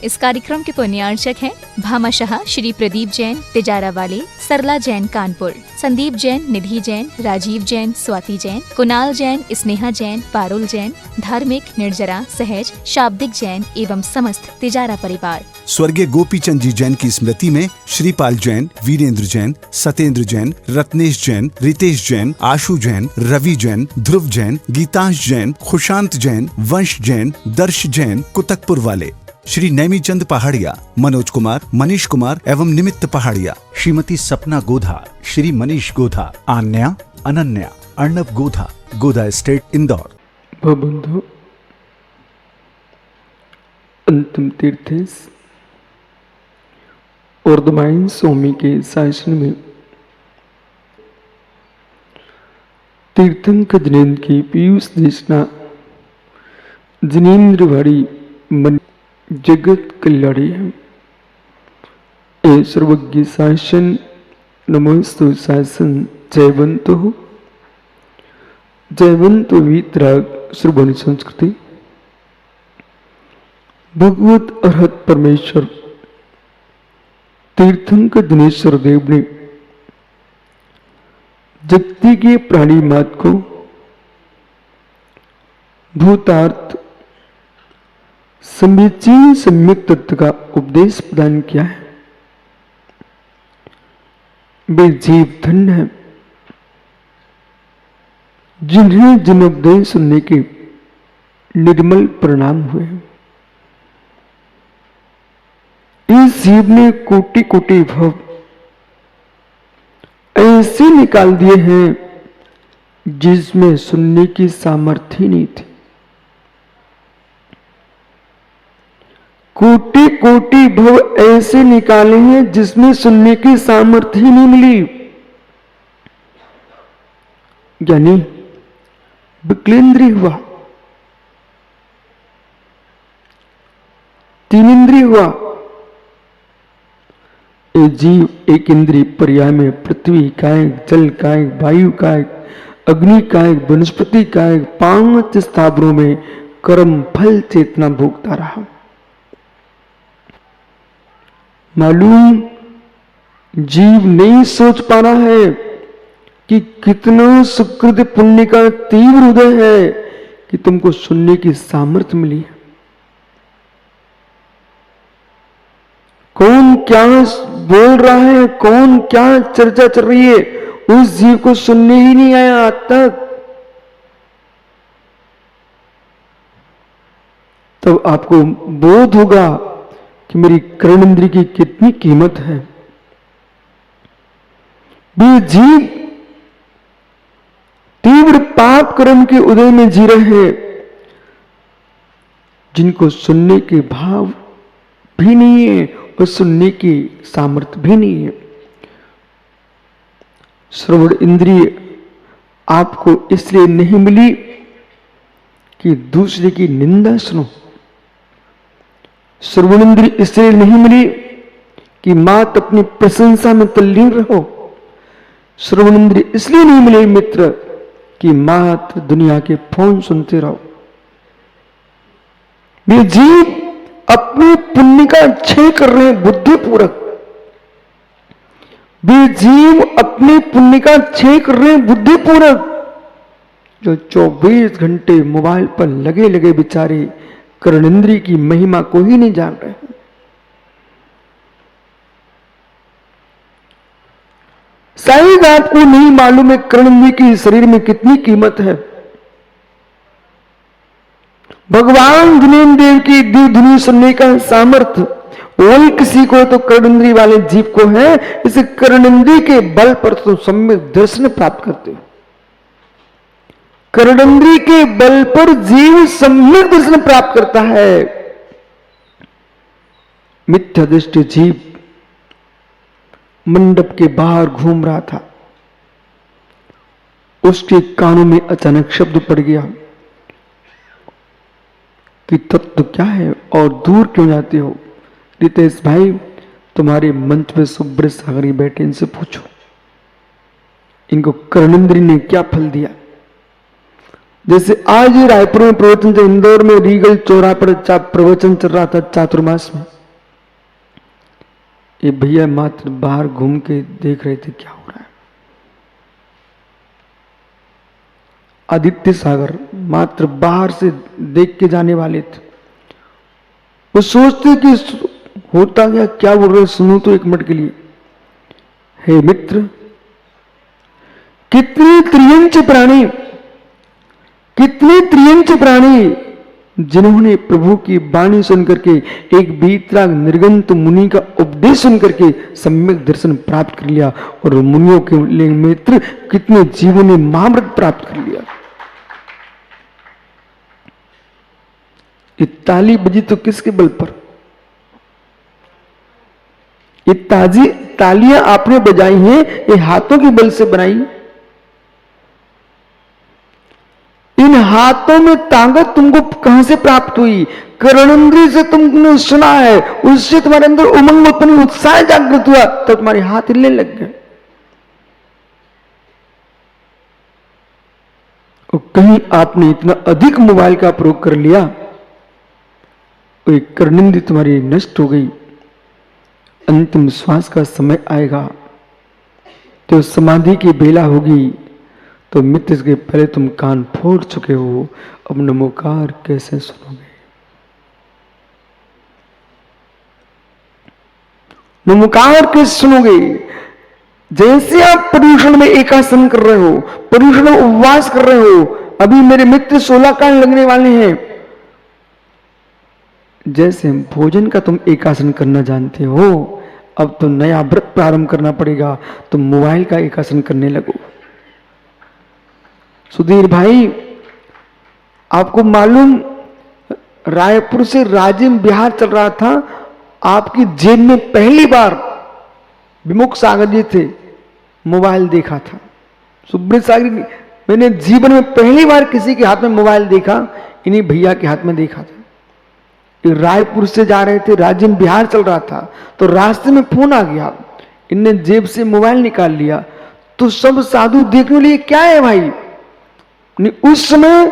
इस कार्यक्रम के पुण्यार्चक हैं भामाशाह श्री प्रदीप जैन तिजारा वाले, सरला जैन कानपुर, संदीप जैन, निधि जैन, राजीव जैन, स्वाति जैन, कुणाल जैन, स्नेहा जैन, पारुल जैन, धार्मिक, निर्जरा, सहज, शाब्दिक जैन एवं समस्त तिजारा परिवार। स्वर्गीय गोपीचंद जी जैन की स्मृति में श्रीपाल जैन, वीरेंद्र जैन, सत्येंद्र जैन, रत्नेश जैन, रितेश जैन, आशु जैन, रवि जैन, ध्रुव जैन, गीतांश जैन, खुशांत जैन, वंश जैन, दर्श जैन, कुतकपुर वाले, श्री नैमीचंद पहाड़िया, मनोज कुमार, मनीष कुमार एवं निमित्त पहाड़िया, श्रीमती सपना गोधा, श्री मनीष गोधा, आन्या, अनन्या, अर्णव गोधा, गोधा एस्टेट इंदौर। बंधु अंतिम तीर्थेश अर्धमाइन स्वामी के शासन में तीर्थंकर जिनेन्द्र की पीयूष देशना जिनेन्द्र भरी मन जगत कल्याणी है। ए सर्वज्ञ शासन नमोस्तु शासन जयवंतो जयवंतो वीतराग श्रवण संस्कृति। भगवत अरहत परमेश्वर तीर्थंकर दिनेश्वर देव ने जगती के प्राणी मात को भूतार्थ समीचीन सम्यक तत्व का उपदेश प्रदान किया है। वे जीव धन्य है जिन्हें जिन उपदेश सुनने के निर्मल परिणाम हुए हैं। इस जीव ने कोटि कोटि भव ऐसे निकाल दिए हैं जिसमें सुनने की सामर्थ्य नहीं थी। कोटि कोटि भव ऐसे निकाले हैं जिसमें सुनने की सामर्थ्य ही नहीं मिली। यानी विकलेंद्रिय हुआ, तीन इंद्रिय हुआ। ये जीव एक इंद्रिय पर्याय में पृथ्वी कायक, जल कायक, वायु कायक, अग्नि कायक, वनस्पति कायक, 5 स्थावरों में कर्म फल चेतना भोगता रहा। मालूम जीव नहीं सोच पा रहा है कि कितना सुकृत पुण्य का तीव्र उदय है कि तुमको सुनने की सामर्थ्य मिली है। कौन क्या बोल रहा है, कौन क्या चर्चा चल रही है, उस जीव को सुनने ही नहीं आया आज तक। तब आपको बोध होगा कि मेरी कर्मेंद्रिय की कितनी कीमत है। वे जीव तीव्र पाप कर्म के उदय में जी रहे हैं जिनको सुनने के भाव भी नहीं है और सुनने की सामर्थ्य भी नहीं है। श्रवण इंद्रिय आपको इसलिए नहीं मिली कि दूसरे की निंदा सुनो। श्रवण इंद्रिय इसलिए नहीं मिली कि मात अपनी प्रशंसा में तल्लीन रहो। श्रवण इंद्रिय इसलिए नहीं मिले मित्र कि मात्र दुनिया के फोन सुनते रहो। वे जीव अपने पुण्य का क्षय कर रहे हैं बुद्धिपूर्वक। वे जीव अपने पुण्य का क्षय कर रहे हैं बुद्धिपूर्वक। जो 24 घंटे मोबाइल पर लगे लगे बेचारे कर्णेंद्रिय की महिमा को ही नहीं जान रहे हैं। शायद आपको नहीं मालूम है कर्णेंद्रिय की शरीर में कितनी कीमत है। भगवान जिनेन्द्र देव की दिव्य धुनी सुनने का सामर्थ्य वही किसी को तो कर्णेंद्रिय वाले जीव को है। इस कर्णेंद्रिय के बल पर तो सम्यक दर्शन प्राप्त करते हो। कर्णेंद्रिय के बल पर जीव सम्यक दर्शन प्राप्त करता है। मिथ्या दृष्टि जीव मंडप के बाहर घूम रहा था। उसके कानों में अचानक शब्द पड़ गया कि तत्व क्या है और दूर क्यों जाते हो। रितेश भाई, तुम्हारे मंच पे सुब्रत सागरी बैठे, इनसे पूछो इनको कर्णेंद्रिय ने क्या फल दिया। जैसे आज ही रायपुर में प्रवचन चल, इंदौर में रीगल चौराहे पर प्रवचन चल रहा था चातुर्मास में। ये भैया मात्र बाहर घूम के देख रहे थे क्या हो रहा है। आदित्य सागर मात्र बाहर से देख के जाने वाले थे। वो सोचते कि होता क्या बोल रहे, सुनो तो एक मिनट के लिए। हे मित्र, कितने त्रियंच प्राणी जिन्होंने प्रभु की वाणी सुनकर के, एक वीतराग निर्गंत मुनि का उपदेश सुनकर के सम्यक दर्शन प्राप्त कर लिया, और मुनियों के लिए मित्र कितने जीवों ने महामृत प्राप्त कर लिया। ये ताली बजी तो किसके बल पर? ये तालियां आपने बजाई हैं, ये हाथों के बल से बनाई। इन हाथों में ताकत तुमको कहां से प्राप्त हुई? कर्णेंद्रिय से तुमने सुना है, उससे तुम्हारे अंदर उमंग उत्पन्न, उत्साह जागृत हुआ, तो तुम्हारे हाथ हिलने लग गए। और कहीं आपने इतना अधिक मोबाइल का प्रयोग कर लिया, कर्णेंद्रिय तुम्हारी नष्ट हो गई। अंतिम श्वास का समय आएगा तो समाधि की बेला होगी, तो मित्र के पहले तुम कान फोड़ चुके हो, अब नमोकार कैसे सुनोगे? नमोकार कैसे सुनोगे? जैसे आप पर्यूषण में एकासन कर रहे हो, पर्यूषण में उपवास कर रहे हो, अभी मेरे मित्र 16 कान लगने वाले हैं, जैसे भोजन का तुम एकासन करना जानते हो, अब तो नया व्रत प्रारंभ करना पड़ेगा, तुम मोबाइल का एकासन करने लगो। सुधीर भाई, आपको मालूम रायपुर से राजिम बिहार चल रहा था, आपकी जेब में पहली बार विमुख सागर जी थे, मोबाइल देखा था। सुब्रत सागर, मैंने जीवन में पहली बार किसी के हाथ में मोबाइल देखा, इन्हीं भैया के हाथ में देखा था। रायपुर से जा रहे थे, राजिम बिहार चल रहा था, तो रास्ते में फोन आ गया, इनने जेब से मोबाइल निकाल लिया, तो सब साधु देखने लिए क्या है भाई। उस समय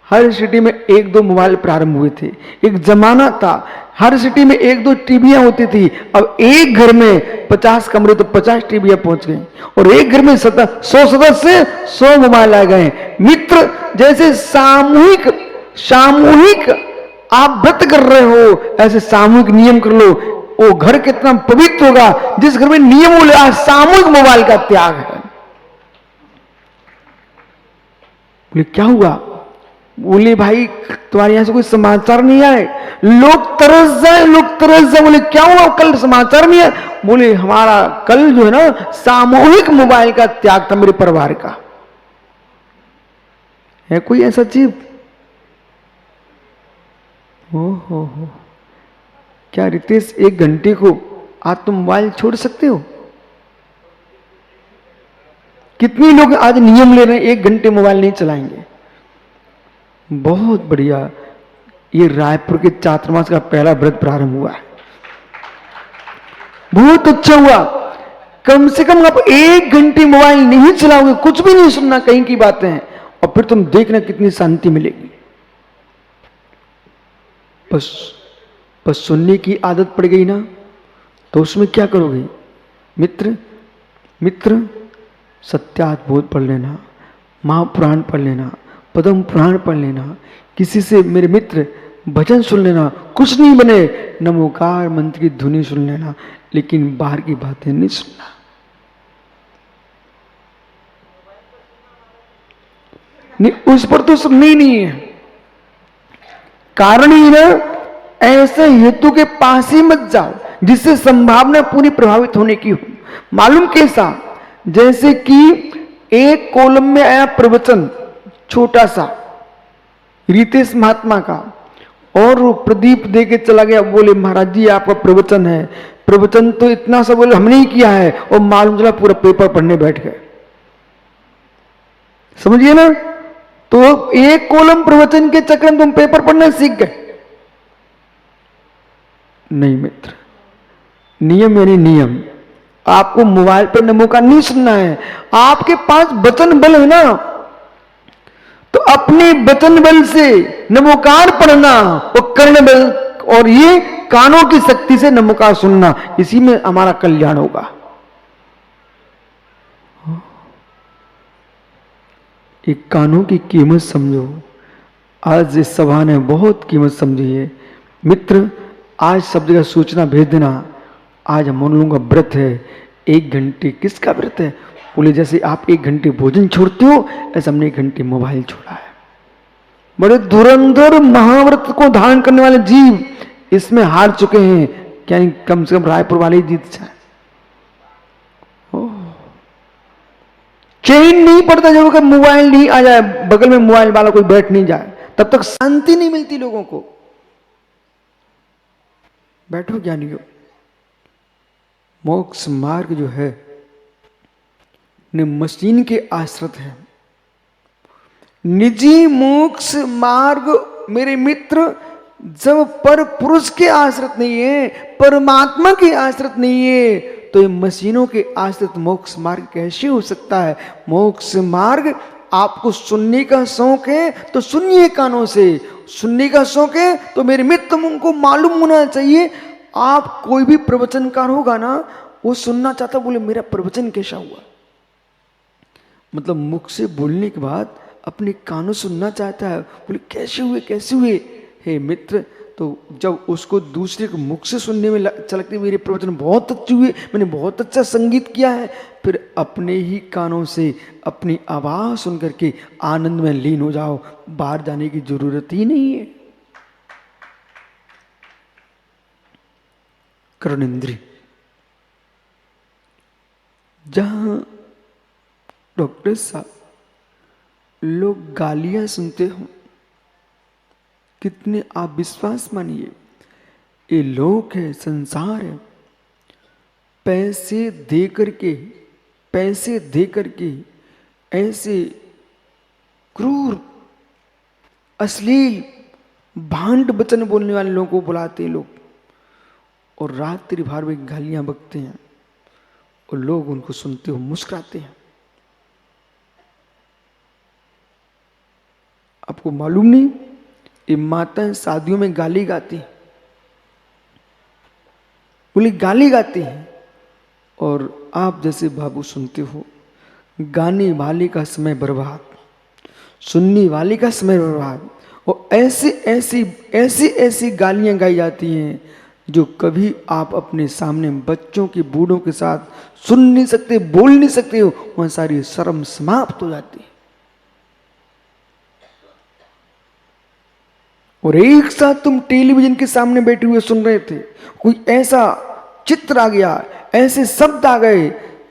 हर सिटी में 1-2 मोबाइल प्रारंभ हुए थे। एक जमाना था हर सिटी में 1-2 टीवियां होती थी, अब एक घर में 50 कमरे तो 50 टीवियां पहुंच गई, और एक घर में 100 सदस्य 100 मोबाइल आ गए। मित्र, जैसे सामूहिक आप व्रत कर रहे हो, ऐसे सामूहिक नियम कर लो, वो घर कितना पवित्र होगा जिस घर में नियम बोले। आज सामूहिक मोबाइल का त्याग है। बोले क्या हुआ? बोले भाई तुम्हारे यहां से कोई समाचार नहीं आए, लोग तरस जाए। बोले क्या हुआ, कल समाचार नहीं आए? बोले हमारा कल जो है ना सामूहिक मोबाइल का त्याग था मेरे परिवार का। है कोई ऐसा चीज? हो क्या रितेश, 1 घंटे को आज तुम मोबाइल छोड़ सकते हो? कितने लोग आज नियम ले रहे हैं 1 घंटे मोबाइल नहीं चलाएंगे। बहुत बढ़िया, ये रायपुर के चातुर्मास का पहला व्रत प्रारंभ हुआ है, बहुत अच्छा हुआ। कम से कम आप 1 घंटे मोबाइल नहीं चलाओगे, कुछ भी नहीं सुनना, कहीं की बातें हैं, और फिर तुम देखना कितनी शांति मिलेगी। बस सुनने की आदत पड़ गई ना, तो उसमें क्या करोगे? मित्र सत्यात्मबोध पढ़ लेना, महापुराण पढ़ लेना, पद्म पुराण पढ़ लेना, किसी से मेरे मित्र भजन सुन लेना, कुछ नहीं बने, नमोकार मंत्र की धुनी सुन लेना, लेकिन बाहर की बातें नहीं सुनना। नहीं, उस पर तो सुननी नहीं है। कारण ही ना, ऐसे हेतु के पास ही मत जाओ जिससे संभावना पूरी प्रभावित होने की हो। मालूम कैसा? जैसे कि एक कॉलम में आया प्रवचन छोटा सा रितेश महात्मा का, और वो प्रदीप दे के चला गया, बोले महाराज जी आपका प्रवचन है। प्रवचन तो इतना सा बोले हमने ही किया है, और मालूम चला पूरा पेपर पढ़ने बैठ गए। समझिए ना, तो एक कॉलम प्रवचन के चक्कर में तुम पेपर पढ़ना सीख गए। नहीं मित्र, नियम यानी नियम। आपको मोबाइल पर नमो का नहीं सुनना है। आपके पास वचन बल है ना, तो अपने वचन बल से नमोकार पढ़ना और कर्ण बल और ये कानों की शक्ति से नमोकार सुनना, इसी में हमारा कल्याण होगा। एक कानों की कीमत समझो। आज इस सभा ने बहुत कीमत समझी है। मित्र, आज सब जगह सूचना भेज देना, आज हम उन लोगों का व्रत है। 1 घंटे किसका व्रत है? बोले जैसे आप 1 घंटे भोजन छोड़ते हो, ऐसे हमने 1 घंटे मोबाइल छोड़ा है। बड़े धुरंधर महाव्रत को धारण करने वाले जीव इसमें हार चुके हैं। क्या कम से कम रायपुर वाले ही जीत जाए। चैन नहीं पड़ता जब तक मोबाइल नहीं आ जाए, बगल में मोबाइल वाला कोई बैठ नहीं जाए, तब तक शांति नहीं मिलती लोगों को। बैठो ज्ञानियों, मोक्ष मार्ग जो है ने मशीन के आश्रित है। निजी मोक्ष मार्ग मेरे मित्र जब पर पुरुष के आश्रित नहीं है, परमात्मा के आश्रित नहीं है, तो ये मशीनों के आश्रित मोक्ष मार्ग कैसे हो सकता है? मोक्ष मार्ग आपको सुनने का शौक है तो सुनिए कानों से, सुनने का शौक है तो मेरे मित्र उनको मालूम होना चाहिए। आप कोई भी प्रवचनकार होगा ना, वो सुनना चाहता, बोले मेरा प्रवचन कैसा हुआ, मतलब मुख से बोलने के बाद अपने कानों सुनना चाहता है, बोले कैसे हुए कैसे हुए। हे मित्र, तो जब उसको दूसरे के मुख से सुनने में चलती मेरे प्रवचन बहुत अच्छे हुए, मैंने बहुत अच्छा संगीत किया है, फिर अपने ही कानों से अपनी आवाज सुन करके आनंद में लीन हो जाओ, बाहर जाने की जरूरत ही नहीं है। कर्णेंद्रिय, जहां डॉक्टर साहब लोग गालियां सुनते हो, कितने आप विश्वास मानिए, ये लोक है, संसार है। पैसे दे करके ऐसे क्रूर अश्लील भांड वचन बोलने वाले लोगों को बुलाते हैं लोग, और रात्रि भर में गालियां बकते हैं, और लोग उनको सुनते हो मुस्कुराते हैं। आपको मालूम नहीं, ये माताएं शादियों में गाली गाती, बोली गाली गाती हैं, और आप जैसे बाबू सुनते हो। गाने वाले का समय बर्बाद, सुनने वाले का समय बर्बाद, और ऐसी गालियां गाई जाती हैं जो कभी आप अपने सामने बच्चों के बूढ़ों के साथ सुन नहीं सकते, बोल नहीं सकते हो, वहां सारी शर्म समाप्त हो जाती है। और एक साथ तुम टेलीविजन के सामने बैठे हुए सुन रहे थे, कोई ऐसा चित्र आ गया, ऐसे शब्द आ गए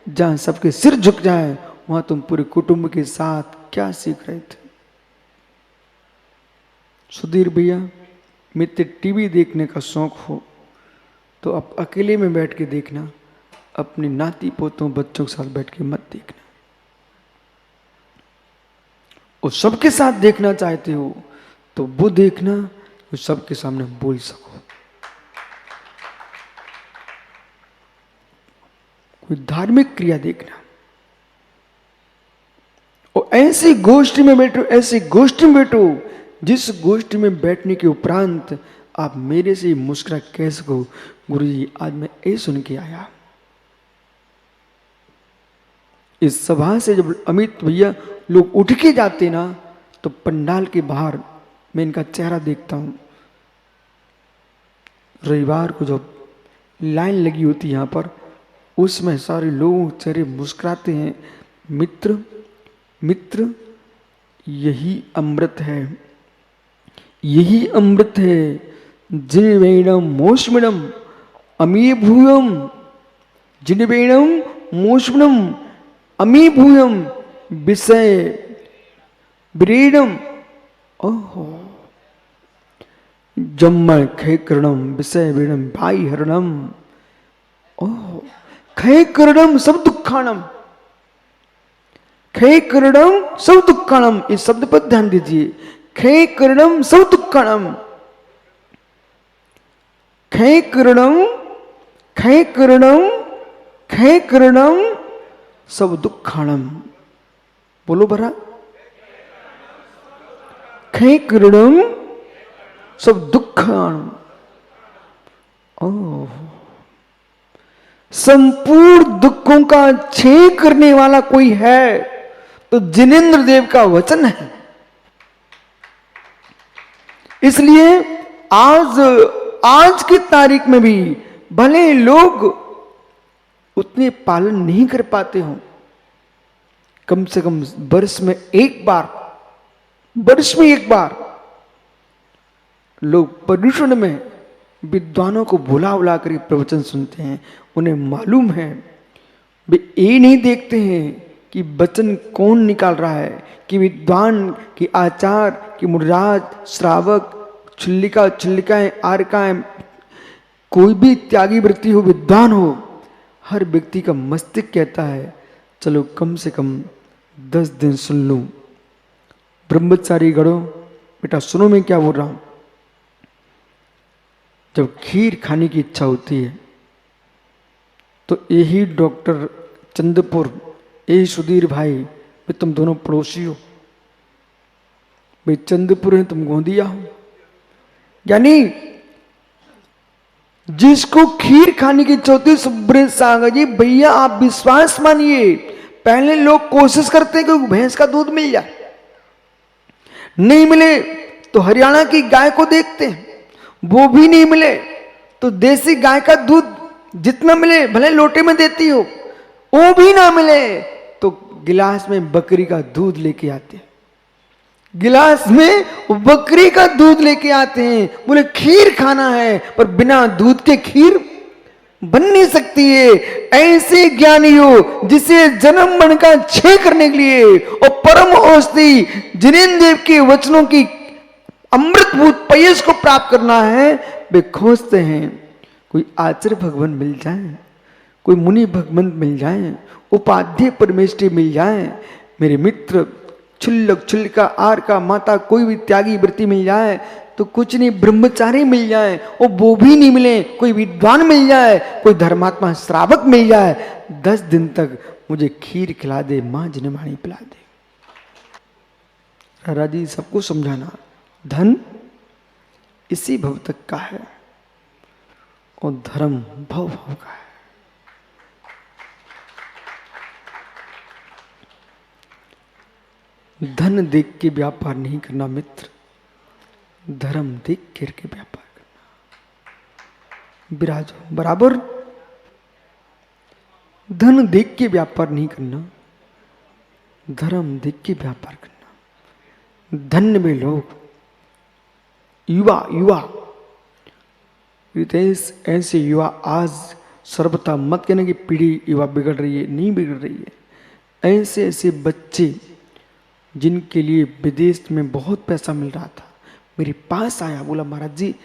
जहां सबके सिर झुक जाएं, वहां तुम पूरे कुटुंब के साथ क्या सीख रहे थे? सुधीर भैया, मित्र, टीवी देखने का शौक हो तो आप अकेले में बैठ के देखना, अपने नाती पोतों बच्चों के साथ बैठ के मत देखना। और सबके साथ देखना चाहते हो तो वो देखना जो सबके सामने बोल सको। कोई धार्मिक क्रिया देखना, और ऐसी गोष्ठी में बैठो, जिस गोष्ठी में बैठने के उपरांत आप मेरे से मुस्कुरा कह सको, गुरुजी आज मैं ये सुन के आया। इस सभा से जब अमित भैया लोग उठ के जाते ना, तो पंडाल के बाहर मैं इनका चेहरा देखता हूं। रविवार को जब लाइन लगी होती यहां पर, उसमें सारे लोग चेहरे मुस्कुराते हैं। मित्र मित्र, यही अमृत है, यही अमृत है। जिनवेणम मोष्मिणम अमीभूयम, जिनवेणम मोष्मिणम अमीभूयम विषय ब्रीडम। ओहो, जम्मल खैकरणम विषय ब्रीडम भाई हरणम। ओहो, खैकरणम सब दुखाणम, खैकरणम सब दुखाणम, इस शब्द पर ध्यान दीजिए। खैकरणम सब दुखाणम, खैकरणम खैकरणम खैकरणम सब दुखाणम। बोलो भरा, दुखे किरणम सब दुखाणम। ओह, संपूर्ण दुखों का क्षय करने वाला कोई है तो जिनेंद्र देव का वचन है। इसलिए आज की तारीख में भी भले लोग उतने पालन नहीं कर पाते हो, कम से कम वर्ष में एक बार लोग पर्यूषण में विद्वानों को बुला बुला कर प्रवचन सुनते हैं। उन्हें मालूम है, वे ये नहीं देखते हैं कि वचन कौन निकाल रहा है, कि विद्वान, कि आचार्य, कि मुराद, श्रावक, छुल्लिकाएं, आरकाएं, कोई भी त्यागी वृत्ति हो, विद्वान हो, हर व्यक्ति का मस्तिष्क कहता है चलो कम से कम 10 दिन सुन लूं। ब्रह्मचारी गणों, बेटा सुनो मैं क्या बोल रहा हूं। जब खीर खाने की इच्छा होती है तो यही डॉक्टर चंद्रपुर, यही सुधीर भाई, वे तुम दोनों पड़ोसी हो, वे चंद्रपुर है, तुम गोंदिया हो, यानी जिसको खीर खाने की इच्छा होती है, सुब्रत सागर जी भैया आप विश्वास मानिए, पहले लोग कोशिश करते हैं कि भैंस का दूध मिल जाए, नहीं मिले तो हरियाणा की गाय को देखते हैं, वो भी नहीं मिले तो देसी गाय का दूध जितना मिले, भले लोटे में देती हो, वो भी ना मिले तो गिलास में बकरी का दूध लेके आते हैं, गिलास में बकरी का दूध लेके आते हैं, बोले खीर खाना है, पर बिना दूध के खीर बन नहीं सकती है। ऐसे ज्ञानी हो जिसे जन्म मरण का क्षय करने के लिए और परम औषधि जिनेंद्र देव के वचनों की अमृतभूत पयस को प्राप्त करना है, वे खोजते हैं कोई आचार्य भगवान मिल जाए, कोई मुनि भगवंत मिल जाए, उपाध्याय परमेष्ठी मिल जाए, मेरे मित्र छुल्लक, छुल्लिका, आर का, माता, कोई भी त्यागी वृत्ति मिल जाए तो कुछ नहीं, ब्रह्मचारी मिल जाए और वो भी नहीं मिले, कोई विद्वान मिल जाए, कोई धर्मात्मा श्रावक मिल जाए, 10 दिन तक मुझे खीर खिला दे, मां जिनवाणी पिला दे। राजा जी सबको समझाना, धन इसी भव तक का है और धर्म भव भव का है। धन देख के व्यापार नहीं करना मित्र, धर्म देख के व्यापार करना। विराजो बराबर, धन देख के व्यापार नहीं करना, धर्म देख के व्यापार करना। धन्य में लोग युवा ऐसे युवा आज सर्वथा मत कहना कि पीढ़ी युवा बिगड़ रही है, नहीं बिगड़ रही है। ऐसे ऐसे बच्चे जिनके लिए विदेश में बहुत पैसा मिल रहा था, मेरे पास आया, बोला महाराज जी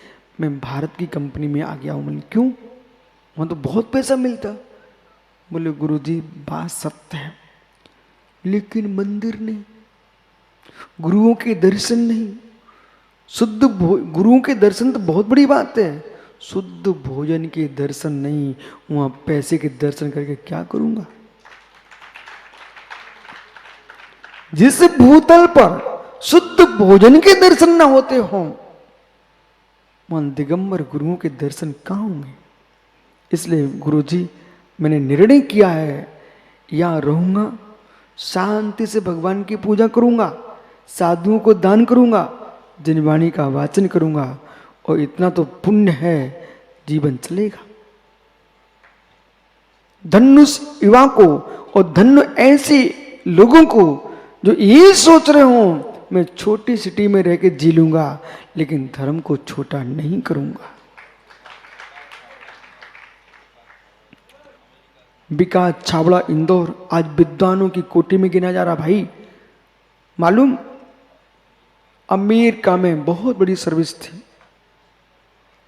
मैं भारत की कंपनी में आ गया हूँ। मैंने क्यों? वहाँ तो बहुत पैसा मिलता। बोले गुरुजी बात सत्य है, लेकिन मंदिर नहीं, गुरुओं के दर्शन नहीं, शुद्ध गुरुओं के दर्शन तो बहुत बड़ी बात है, शुद्ध भोजन के दर्शन नहीं, वहाँ पैसे के दर्शन करके क्या करूँगा। जिस भूतल पर शुद्ध भोजन के दर्शन ना होते हों, वहां दिगंबर गुरुओं के दर्शन कहाँ होंगे। इसलिए गुरुजी मैंने निर्णय किया है, यहाँ रहूंगा, शांति से भगवान की पूजा करूंगा, साधुओं को दान करूंगा, जिनवाणी का वाचन करूंगा, और इतना तो पुण्य है, जीवन चलेगा। धन्य उस युवा को और धन्य ऐसे लोगों को जो ये सोच रहे हो मैं छोटी सिटी में रह के जी लूंगा, लेकिन धर्म को छोटा नहीं करूंगा। विकास छावड़ा इंदौर आज विद्वानों की कोटि में गिना जा रहा। भाई मालूम, अमेरिका में बहुत बड़ी सर्विस थी,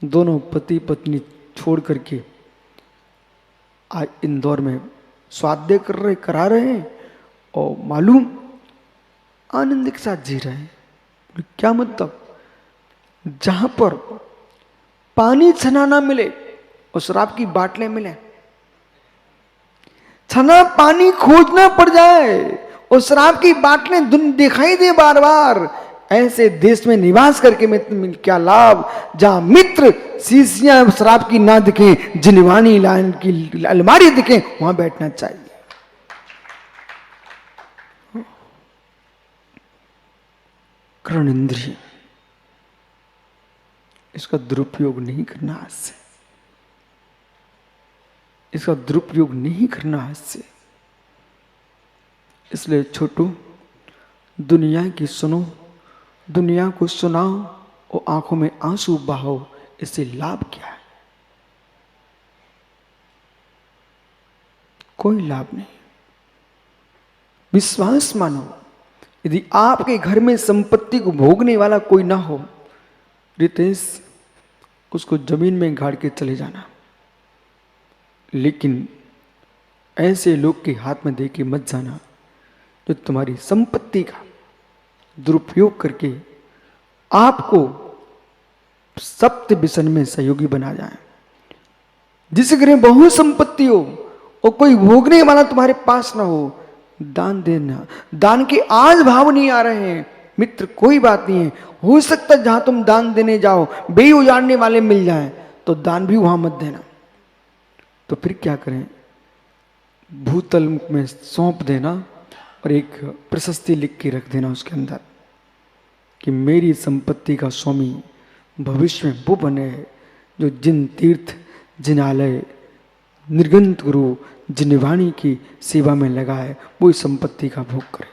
दोनों पति पत्नी छोड़ करके आज इंदौर में स्वाध्याय करा रहे हैं, और मालूम आनंद के साथ जी रहे हैं। क्या मतलब? जहां पर पानी छना ना मिले और शराब की बाटलें मिले, छना पानी खोजना पड़ जाए और शराब की बाटलें दिखाई दे बार बार, ऐसे देश में निवास करके मित्र क्या लाभ, जहां मित्र शीशियां शराब की ना दिखें, जिनवानी लाइन की अलमारी दिखें, वहां बैठना चाहिए। कर्ण इंद्रिय, इसका दुरुपयोग नहीं करना आज से, इसका दुरुपयोग नहीं करना आज से। इसलिए छोटू, दुनिया की सुनो, दुनिया को सुनाओ और आंखों में आंसू बहाओ, इससे लाभ क्या है? कोई लाभ नहीं। विश्वास मानो, यदि आपके घर में संपत्ति को भोगने वाला कोई ना हो, रितेश, उसको जमीन में गाड़ के चले जाना, लेकिन ऐसे लोग के हाथ में दे के मत जाना जो तुम्हारी संपत्ति का दुरुपयोग करके आपको सप्त व्यसन में सहयोगी बना जाए। जिस घर में बहुत संपत्ति हो और कोई भोगने वाला तुम्हारे पास ना हो, दान देना। दान के आज भाव नहीं आ रहे हैं मित्र, कोई बात नहीं है, हो सकता है जहां तुम दान देने जाओ बे उजाड़ने वाले मिल जाएं, तो दान भी वहां मत देना। तो फिर क्या करें? भूतल में सौंप देना और एक प्रशस्ति लिख के रख देना उसके अंदर कि मेरी संपत्ति का स्वामी भविष्य में वो बने जो जिन तीर्थ, जिनालय, निर्गंत गुरु, जिनवाणी की सेवा में लगाए, वो इस संपत्ति का भोग करे।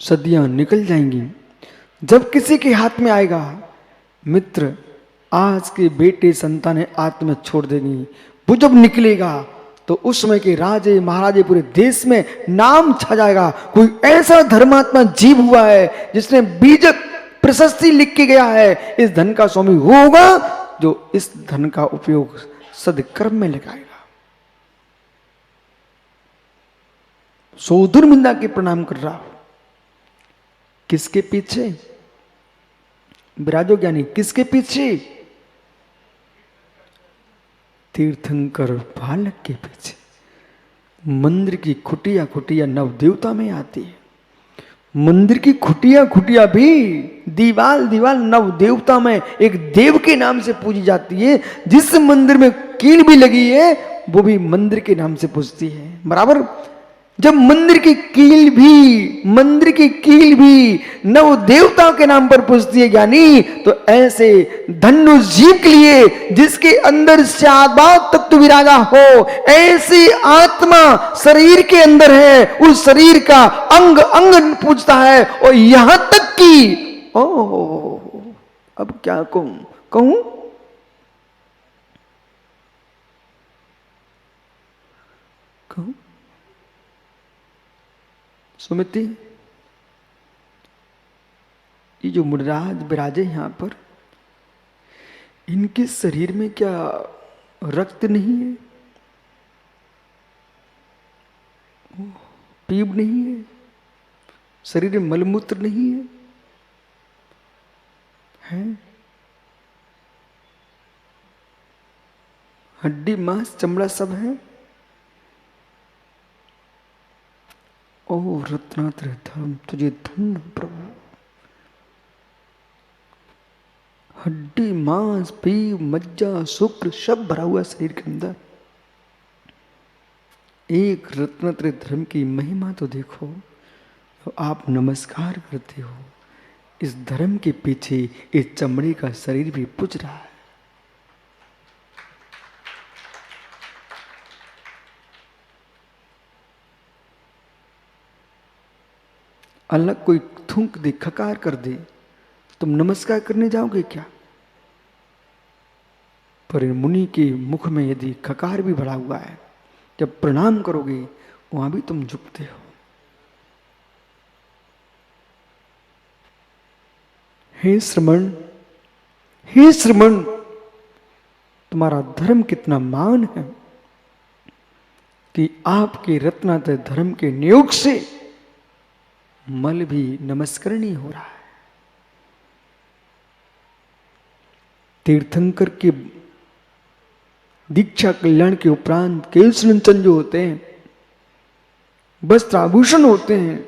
सदियां निकल जाएंगी, जब किसी के हाथ में आएगा मित्र, आज के बेटे संतानें आत्मा छोड़ देंगी, वो जब निकलेगा तो उस समय के राजे महाराजे पूरे देश में नाम छा जाएगा। कोई ऐसा धर्मात्मा जीव हुआ है जिसने बीजक प्रशस्ति लिख के गया है, इस धन का स्वामी वो होगा जो इस धन का उपयोग सदकर्म में लगाएगा। सौदुर मिंदा के प्रणाम कर रहा हो, किसके पीछे विराजो ज्ञानी, किसके पीछे? तीर्थंकर बालक के पीछे। मंदिर की खुटिया खुटिया नव देवता में आती है, मंदिर की खुटिया खुटिया भी दीवाल दीवाल नव देवता में एक देव के नाम से पूजी जाती है। जिस मंदिर में कील भी लगी है वो भी मंदिर के नाम से पूजती है, बराबर। जब मंदिर की कील भी नव देवता के नाम पर पूजती है ज्ञानी, तो ऐसे धन्य जीव के लिए जिसके अंदर शादात तत्व विराजा हो, ऐसी आत्मा शरीर के अंदर है, उस शरीर का अंग अंग पूजता है। और यहां तक कि अब क्या कहूं सुमिति, ये जो मुनिराज विराजे यहां पर, इनके शरीर में क्या रक्त नहीं है, पीप नहीं है, शरीर में मलमूत्र नहीं है, हैं? हड्डी मांस चमड़ा सब है। ओ रत्नात्र धर्म, तुझे धन्य प्रभु। हड्डी मांस पीप मज्जा शुक्र सब भरा हुआ शरीर के अंदर। एक रत्नात्र धर्म की महिमा तो देखो, तो आप नमस्कार करते हो, इस धर्म के पीछे इस चमड़े का शरीर भी पूज रहा है। अलग कोई थूक दे, खकार कर दे, तुम नमस्कार करने जाओगे क्या? पर मुनि के मुख में यदि खकार भी भरा हुआ है, जब प्रणाम करोगे वहां भी तुम झुकते हो। हे श्रमण, हे श्रमण, तुम्हारा धर्म कितना मान है कि आपके रत्नात्रय धर्म के नियोग से मल भी नमस्करणीय हो रहा है। तीर्थंकर के दीक्षा कल्याण के उपरांत केशवचंद जो होते हैं, वस्त्र आभूषण होते हैं,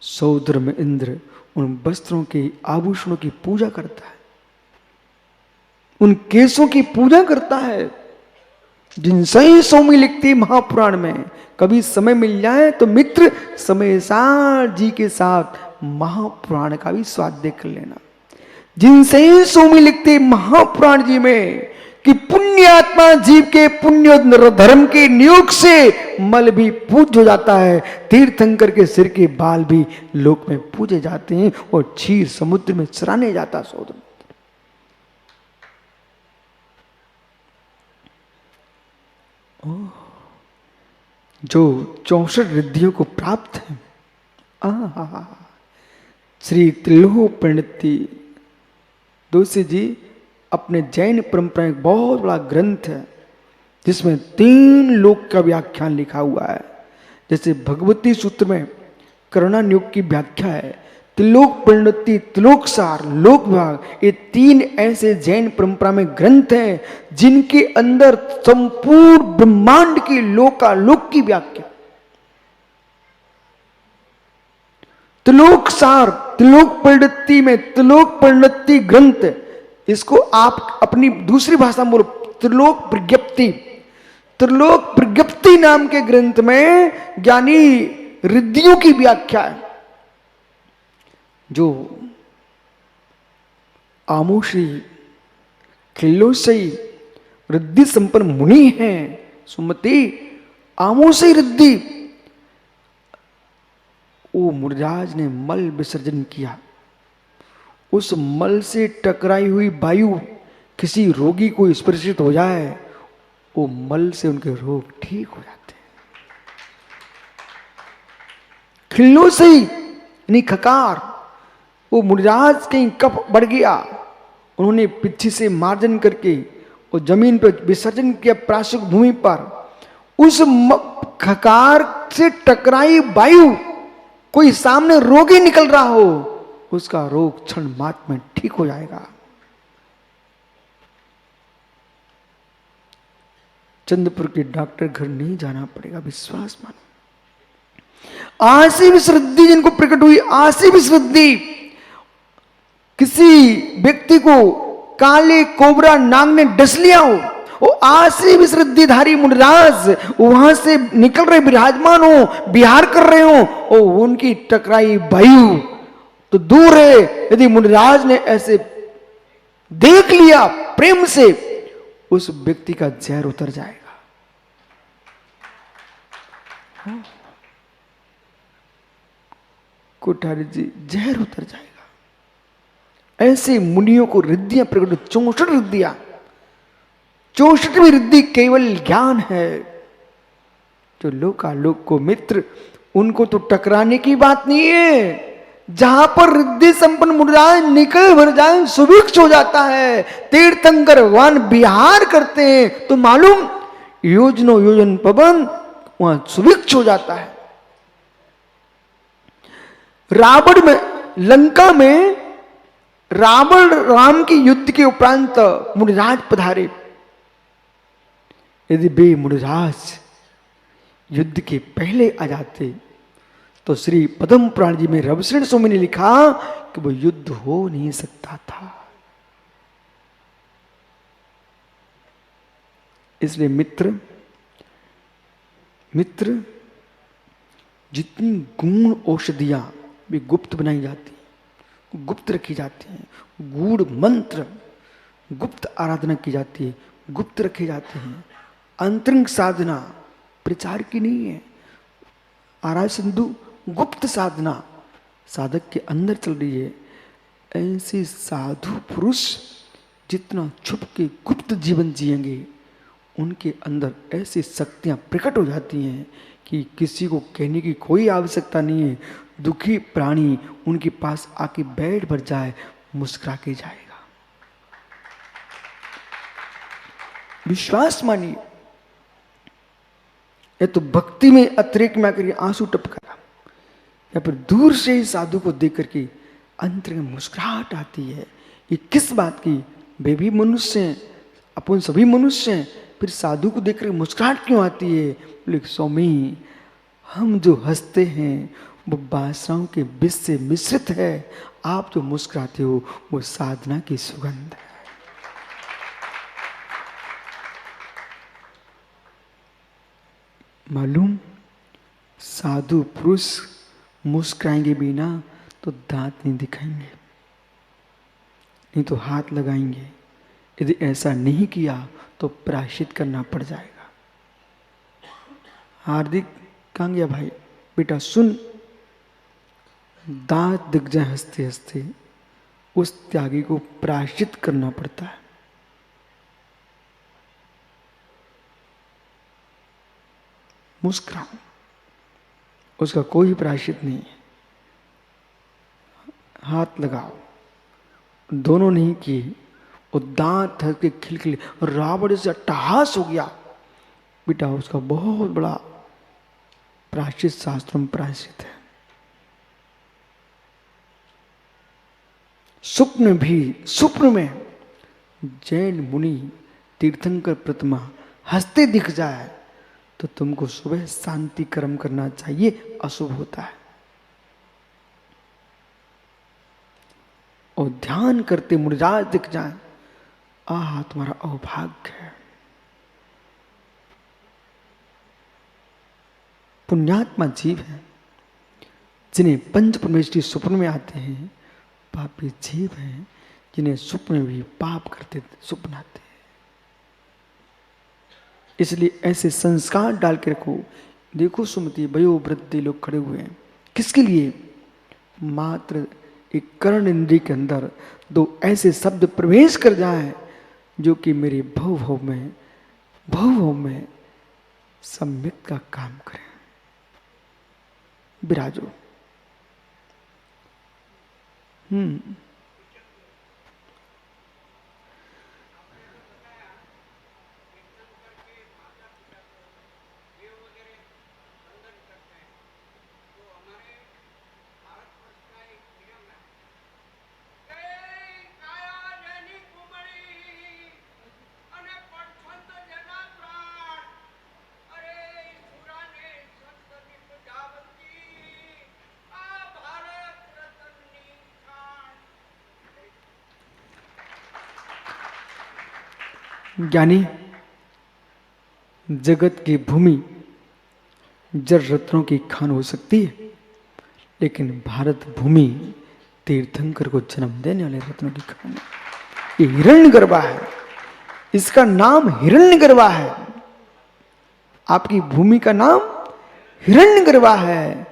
सौद्र में इंद्र उन वस्त्रों के आभूषणों की पूजा करता है, उन केसों की पूजा करता है। जिनसे ही स्वामी लिखती महापुराण में, कभी समय मिल जाए तो मित्र समय सार जी के साथ महापुराण का भी स्वाद देख लेना। जिनसे ही स्वामी लिखते महापुराण जी में कि पुण्य आत्मा जीव के पुण्य धर्म के नियोग से मल भी पूज हो जाता है, तीर्थंकर के सिर के बाल भी लोक में पूजे जाते हैं और क्षीर समुद्र में चराने जाता सौदर। जो 64 रिद्धियों को प्राप्त है, श्री त्रिलोक परिणति दोषी जी अपने जैन परंपरा एक बहुत बड़ा ग्रंथ है जिसमें 3 लोक का व्याख्यान लिखा हुआ है। जैसे भगवती सूत्र में करुणा नियोग की व्याख्या है, त्रिलोक परिणति, त्रिलोक सार, लोक विभाग, ये 3 ऐसे जैन परंपरा में ग्रंथ हैं जिनके अंदर संपूर्ण ब्रह्मांड की लोकालोक की व्याख्या। त्रिलोक सार, त्रिलोक परिणति में त्रिलोक परिणति ग्रंथ, इसको आप अपनी दूसरी भाषा में बोलो त्रिलोक प्रज्ञप्ति। त्रिलोक प्रज्ञप्ति नाम के ग्रंथ में ज्ञानी रिद्धियों की व्याख्या है। जो आमोशी खिल्लोसई रिद्धि संपन्न मुनि हैं, सुमति आमोशी रिद्धि, वो मुनिराज ने मल विसर्जन किया। उस मल से टकराई हुई वायु किसी रोगी को स्पर्शित हो जाए, वो मल से उनके रोग ठीक हो जाते हैं। खिल्लो से यानी खकार, वो मुनिराज कहीं कफ बढ़ गया, उन्होंने पीछे से मार्जन करके और जमीन पर विसर्जन किया प्राशुक भूमि पर। उस खकार से टकराई वायु कोई सामने रोगी निकल रहा हो, उसका रोग क्षण मात्र में ठीक हो जाएगा। चंद्रपुर के डॉक्टर घर नहीं जाना पड़ेगा, विश्वास मानो। आसी विश्रुद्धि जिनको प्रकट हुई, आसी विश्रुद्धि, किसी व्यक्ति को काले कोबरा नाग ने डस लिया हो, वो आसी विश्रुद्धिधारी मुनिराज वहां से निकल रहे विराजमान हो, विहार कर रहे हो, और उनकी टकराई वायु तो दूर है, यदि मुनिराज ने ऐसे देख लिया प्रेम से, उस व्यक्ति का जहर उतर जाएगा। कोठारी जी, जहर उतर जाएगा। ऐसे मुनियों को रिद्धियां प्रकट, 64 रिद्धियां, 64वीं रिद्धि केवल ज्ञान है। जो लोकालोक को मित्र, उनको तो टकराने की बात नहीं है। जहां पर रिद्धि संपन्न मुनिराज निकल भर जाए, सुभिक्ष हो जाता है, तीर्थंकर भगवान विहार करते हैं, तो मालूम योजनो योजन पवन वहां सुभिक्ष हो जाता है। रावण में, लंका में रावण राम के युद्ध के उपरांत मुनिराज पधारे। यदि वे मुनिराज युद्ध के पहले आ जाते तो श्री पद्म पुराण जी में रविशरण स्वामी ने लिखा कि वो युद्ध हो नहीं सकता था। इसलिए मित्र जितनी गुण औषधियां भी गुप्त बनाई जाती हैं, गुप्त रखी जाती हैं, गूढ़ मंत्र गुप्त आराधना की जाती है, गुप्त रखे जाते हैं। अंतरंग साधना प्रचार की नहीं है। आराध सिंधु गुप्त साधना साधक के अंदर चल रही है। ऐसे साधु पुरुष जितना छुप के गुप्त जीवन जिएंगे, उनके अंदर ऐसी शक्तियां प्रकट हो जाती हैं कि किसी को कहने की कोई आवश्यकता नहीं है। दुखी प्राणी उनके पास आके बैठ भर जाए, मुस्कुरा के जाएगा। विश्वास मानिए। या तो भक्ति में अतिरेक में आकर आंसू टपका, या फिर दूर से ही साधु को देख करके अंतर में मुस्कुराहट आती है। ये किस बात की? वे भी मनुष्य हैं, अपन सभी मनुष्य हैं, फिर साधु को देखकर मुस्कुराहट क्यों आती है? बोले स्वामी, हम जो हंसते हैं वो बादशाहों के विष से मिश्रित है, आप जो मुस्कुराते हो वो साधना की सुगंध है। मालूम, साधु पुरुष मुस्कुराएंगे भी ना तो दांत नहीं दिखाएंगे, नहीं तो हाथ लगाएंगे। यदि ऐसा नहीं किया तो प्रायश्चित करना पड़ जाएगा। हार्दिक कहाँ गया भाई? बेटा सुन, दांत दिख जाए हंसते हंसते, उस त्यागी को प्रायश्चित करना पड़ता है। मुस्कुराओ, उसका कोई प्रायश्चित नहीं है। हाथ लगाओ, दोनों नहीं किए और दांत धर के खिलखिले और रावण से अट्टहास हो गया, बेटा उसका बहुत बड़ा प्रायश्चित शास्त्रों में प्रायश्चित है। स्वप्न में जैन मुनि तीर्थंकर प्रतिमा हंसते दिख जाए तो तुमको सुबह शांति कर्म करना चाहिए, अशुभ होता है। और ध्यान करते मुनिराज दिख जाए, आह तुम्हारा अभाग्य है। पुण्यात्मा जीव है जिन्हें पंच परमेश्वरी स्वप्न में आते हैं, पापी जीव हैं जिन्हें स्वप्न में भी पाप करते स्वप्न आते हैं। इसलिए ऐसे संस्कार डाल के रखो। देखो सुमति, वयो वृद्धि लोग खड़े हुए हैं, किसके लिए? मात्र एक कर्ण इंद्रिय के अंदर दो ऐसे शब्द प्रवेश कर जाए जो कि मेरे भव में सम्यक का काम करें। विराजो। ज्ञानी, जगत की भूमि जड़ रत्नों की खान हो सकती है, लेकिन भारत भूमि तीर्थंकर को जन्म देने वाले रत्नों की खान है। ये हिरण्यगर्भा है, इसका नाम हिरण्यगर्भा है। आपकी भूमि का नाम हिरण्यगर्भा है,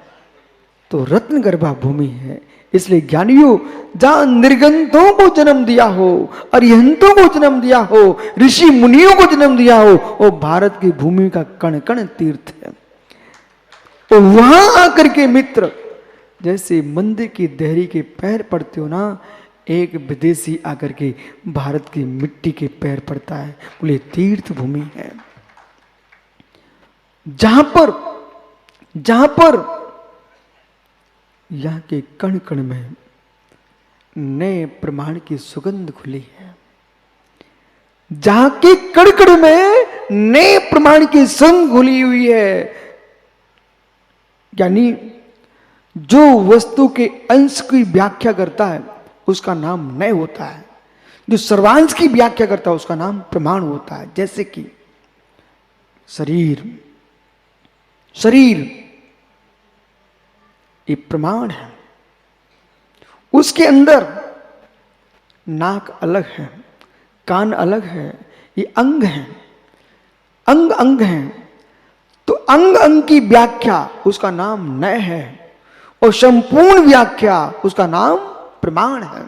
तो रत्नगर्भा भूमि है। इसलिए ज्ञानियों, जहां निर्गंतों को जन्म दिया हो, अरिहंतों को जन्म दिया हो, ऋषि मुनियों को जन्म दिया हो, वो भारत की भूमि का कण कण तीर्थ है। तो वहां आकर के मित्र, जैसे मंदिर की देहरी के पैर पड़ते हो ना, एक विदेशी आकर के भारत की मिट्टी के पैर पड़ता है, बोले तीर्थ भूमि है। जहां पर यहाँ के कण कण में नए प्रमाण की सुगंध खुली है, जहां के कण कण में नए प्रमाण की सुगंध खुली हुई है। यानी जो वस्तु के अंश की व्याख्या करता है उसका नाम नए होता है, जो सर्वांश की व्याख्या करता है उसका नाम प्रमाण होता है। जैसे कि शरीर ये प्रमाण है, उसके अंदर नाक अलग है, कान अलग है, ये अंग है, अंग है। तो अंग की व्याख्या उसका नाम नय है, और संपूर्ण व्याख्या उसका नाम प्रमाण है।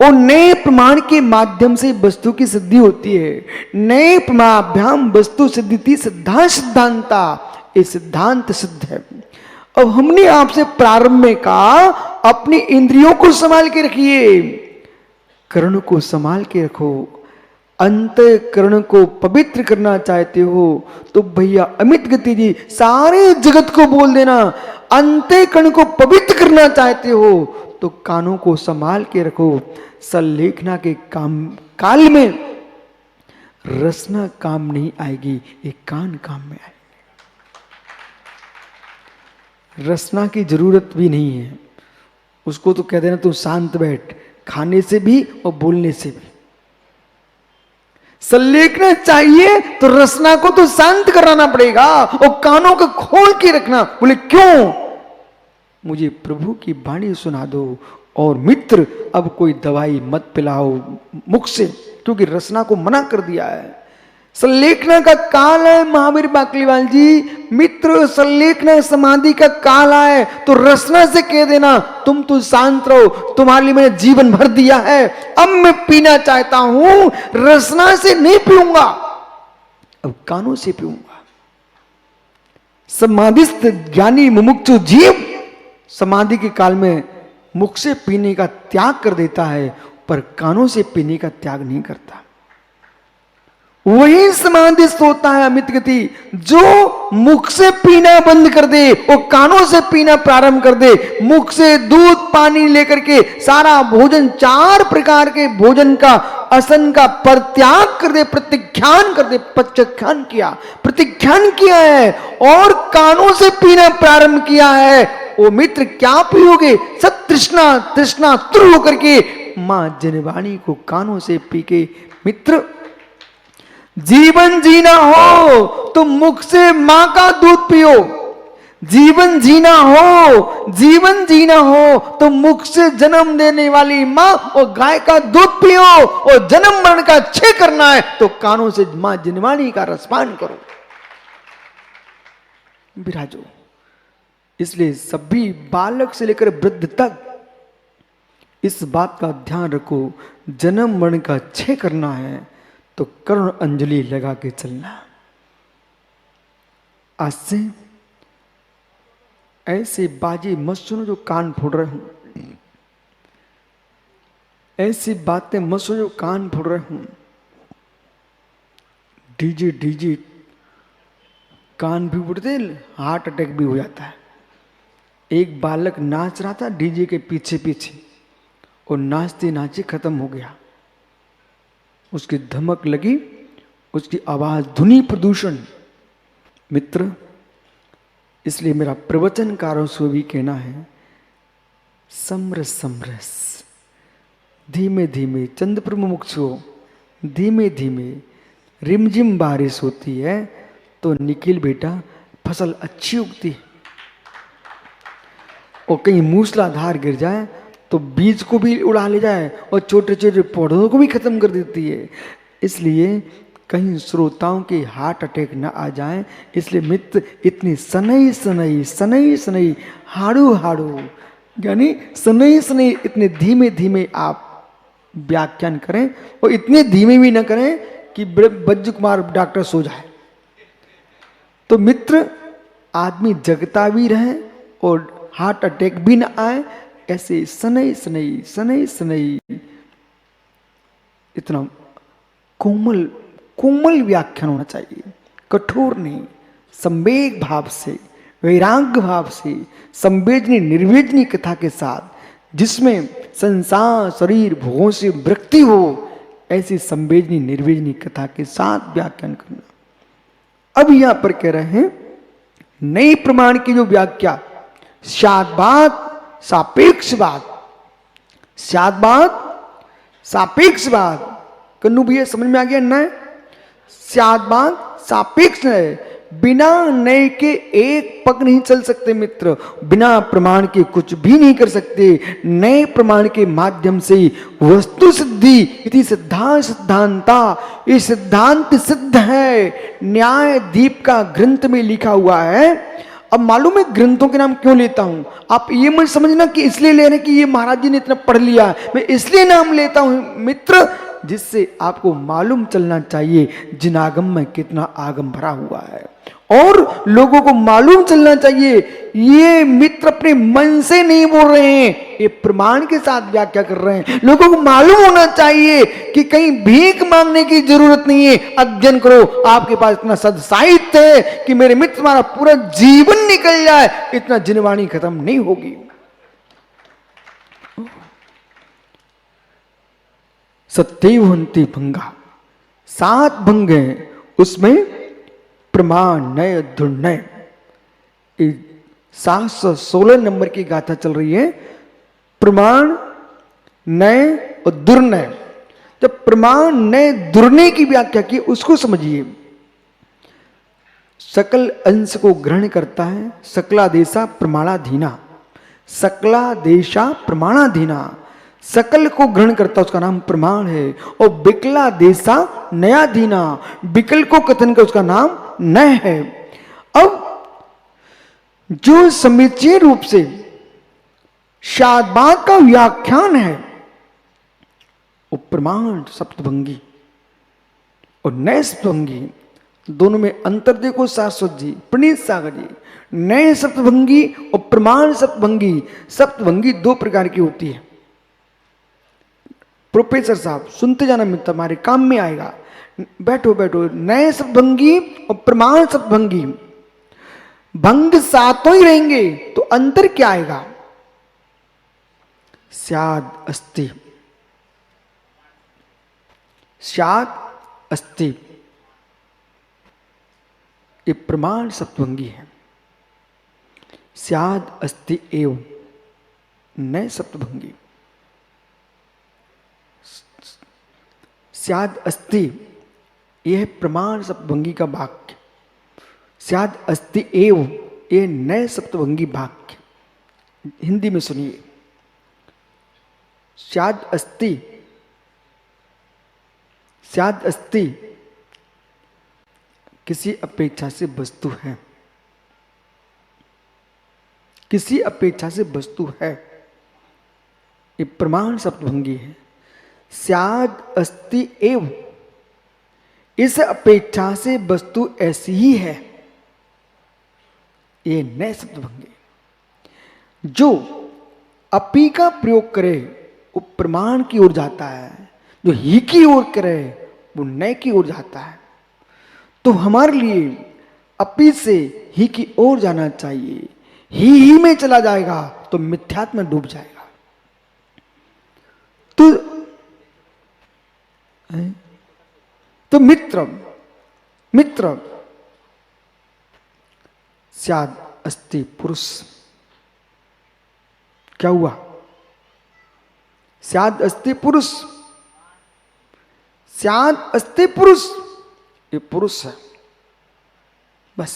और नए प्रमाण के माध्यम से वस्तु की सिद्धि होती है। नए प्रमाभ्याम वस्तु सिद्धिति सिद्धांता, ये सिद्धांत सिद्ध है। अब हमने आपसे प्रारंभ में कहा, अपनी इंद्रियों को संभाल के रखिए, कर्ण को संभाल के रखो। अंतःकरण को पवित्र करना चाहते हो तो भैया अमित गति जी सारे जगत को बोल देना। अंतःकरण को पवित्र करना चाहते हो तो कानों को संभाल के रखो। सल्लेखना के काल में रसना काम नहीं आएगी, ये कान काम में आएगी। रसना की जरूरत भी नहीं है। उसको तो कह देना तू शांत बैठ, खाने से भी और बोलने से भी। संलेखना चाहिए तो रसना को तो शांत कराना पड़ेगा और कानों को खोल के रखना। बोले क्यों? मुझे प्रभु की वाणी सुना दो। और मित्र, अब कोई दवाई मत पिलाओ मुख से, क्योंकि रसना को मना कर दिया है। संलेखना का काल है महावीर बाकलीवाल जी। मित्र, संलेखना समाधि का काल है, तो रसना से कह देना तुम तो शांत रहो, तुम्हारे लिए मैंने जीवन भर दिया है, अब मैं पीना चाहता हूं, रसना से नहीं पीऊंगा, अब कानों से पीऊंगा। समाधिस्थ ज्ञानी मुमुक्षु जीव समाधि के काल में मुख से पीने का त्याग कर देता है, पर कानों से पीने का त्याग नहीं करता। वही समाधिस्थ होता है अमित गति, जो मुख से पीना बंद कर दे और कानों से पीना प्रारंभ कर दे। मुख से दूध पानी लेकर के सारा भोजन, 4 प्रकार के भोजन का, असन का परित्याग कर दे, प्रतिख्यान कर दे। प्रत्यख्यान किया, प्रतिख्यान किया है और कानों से पीना प्रारंभ किया है। ओ मित्र, क्या पियोगे? सब तृष्णा तृष्णा तुर होकर के मां जनवाणी को कानों से पी के। मित्र, जीवन जीना हो तो मुख से मां का दूध पियो। जीवन जीना हो, जीवन जीना हो तो मुख से जन्म देने वाली मां और गाय का दूध पियो। और जन्म मरण का क्षय करना है तो कानों से मां जनवाणी का रसपान करो, विराजो। इसलिए सभी बालक से लेकर वृद्ध तक इस बात का ध्यान रखो, जन्म मरण का क्षय करना है तो करुण अंजलि लगा के चलना। आज से ऐसे बाजी मत सुनो जो कान फोड़ रहे हूं, ऐसी बातें मत सुनो जो कान फोड़ रहे हूं। डीजे डीजे कान भी उड़ते, हार्ट अटैक भी हो जाता है। एक बालक नाच रहा था डीजे के पीछे पीछे और नाचते नाचते खत्म हो गया। उसकी धमक लगी, उसकी आवाज, ध्वनि प्रदूषण। मित्र, इसलिए मेरा प्रवचनकारों से भी कहना है, समरस समरस, धीमे धीमे, चंद प्रमुख हो, धीमे धीमे। रिमझिम बारिश होती है तो निखिल बेटा फसल अच्छी उगती है, और कहीं मूसलाधार गिर जाए तो बीज को भी उड़ा ले जाए और छोटे छोटे पौधों को भी खत्म कर देती है। इसलिए कहीं श्रोताओं के हार्ट अटैक न आ जाए, इसलिए मित्र इतनी सनई सनई सनई सनई हाड़ू हाड़ू, यानी सनई सनई इतने धीमे धीमे आप व्याख्यान करें, और इतने धीमे भी न करें कि बज्जू कुमार डॉक्टर सो जाए। तो मित्र, आदमी जगता भी रहे और हार्ट अटैक भी न आए, ऐसे सनई सनई सनई सनई इतना कोमल कोमल व्याख्यान होना चाहिए, कठोर नहीं, संवेग भाव से, वैराग्य भाव से, संवेदनी निर्वेदनी कथा के साथ, जिसमें संसार शरीर भोगों से विरक्ति हो, ऐसी संवेदनी निर्वेदनी कथा के साथ व्याख्यान करना। अब यहां पर कह रहे हैं नई प्रमाण की जो व्याख्या, शादबाद सापेक्षवाद, शादबाद सापेक्षवाद। कन्नू भैया समझ में आ गया ना? शादबाद सापेक्ष है, बिना नए के एक पग नहीं चल सकते मित्र, बिना प्रमाण के कुछ भी नहीं कर सकते। नए प्रमाण के माध्यम से वस्तु सिद्धि इति सिद्धा सिद्धांता, ये सिद्धांत सिद्ध है। न्याय दीप का ग्रंथ में लिखा हुआ है। अब मालूम है ग्रंथों के नाम क्यों लेता हूं? आप ये मत समझना कि इसलिए ले रहे कि ये महाराज जी ने इतना पढ़ लिया, मैं इसलिए नाम लेता हूं मित्र, जिससे आपको मालूम चलना चाहिए जिनागम में कितना आगम भरा हुआ है, और लोगों को मालूम चलना चाहिए ये मित्र अपने मन से नहीं बोल रहे हैं, ये प्रमाण के साथ व्याख्या कर रहे हैं। लोगों को मालूम होना चाहिए कि कहीं भीख मांगने की जरूरत नहीं है। अध्ययन करो, आपके पास इतना सद साहित्य है कि मेरे मित्र तुम्हारा पूरा जीवन निकल जाए, इतना जिनवाणी खत्म नहीं होगी। सत्यवंती भंगा, 7 भंग हैं, उसमें प्रमाण नय दुर्नय, 716 नंबर की गाथा चल रही है, प्रमाण, नय और दुर्नय। जब प्रमाण, नय, दुर्नय की व्याख्या की, उसको समझिए। सकल अंश को ग्रहण करता है, सकलादेशा प्रमाणाधीना, सकलादेशा प्रमाणाधीना, सकल को ग्रहण करता उसका नाम प्रमाण है। और विकला देशा नयाधीना, विकल को कथन कर उसका नाम नय है। अब जो समीचीन रूप से शादबाद का व्याख्यान है वो प्रमाण सप्तभंगी और नय सप्तभंगी, दोनों में अंतर देखो शाश्वत जी, प्रणीत सागर जी। नय सप्तभंगी और प्रमाण सप्तभंगी, सप्तभंगी दो प्रकार की होती है। प्रोफेसर साहब सुनते जाना मित्र, हमारे काम में आएगा। बैठो बैठो। नय सप्तभंगी और प्रमाण सप्तभंगी, भंग सातों ही रहेंगे तो अंतर क्या आएगा? स्याद अस्ति, स्याद अस्ति, ये प्रमाण सप्तभंगी है। स्याद अस्ति एव नय सप्तभंगी। स्याद अस्ति यह प्रमाण सप्तभंगी का वाक्य, स्याद अस्ति एव ये नय सप्तभंगी वाक्य। हिंदी में सुनिए। स्याद अस्ति, स्याद अस्ति किसी अपेक्षा से वस्तु है, किसी अपेक्षा से वस्तु है, ये प्रमाण सप्तभंगी है। स्याद अस्ति एव, इस अपेक्षा से वस्तु ऐसी ही है, ये नय सप्तभंगी। जो अपी का प्रयोग करे वो प्रमाण की ओर जाता है, जो ही की ओर करे वो नय की ओर जाता है। तो हमारे लिए अपी से ही की ओर जाना चाहिए। ही में चला जाएगा तो मिथ्यात्व में डूब जाएगा। तो मित्र, मित्र स्याद अस्ति पुरुष, क्या हुआ? स्याद अस्ति पुरुष, स्याद अस्ति पुरुष, ये पुरुष है बस।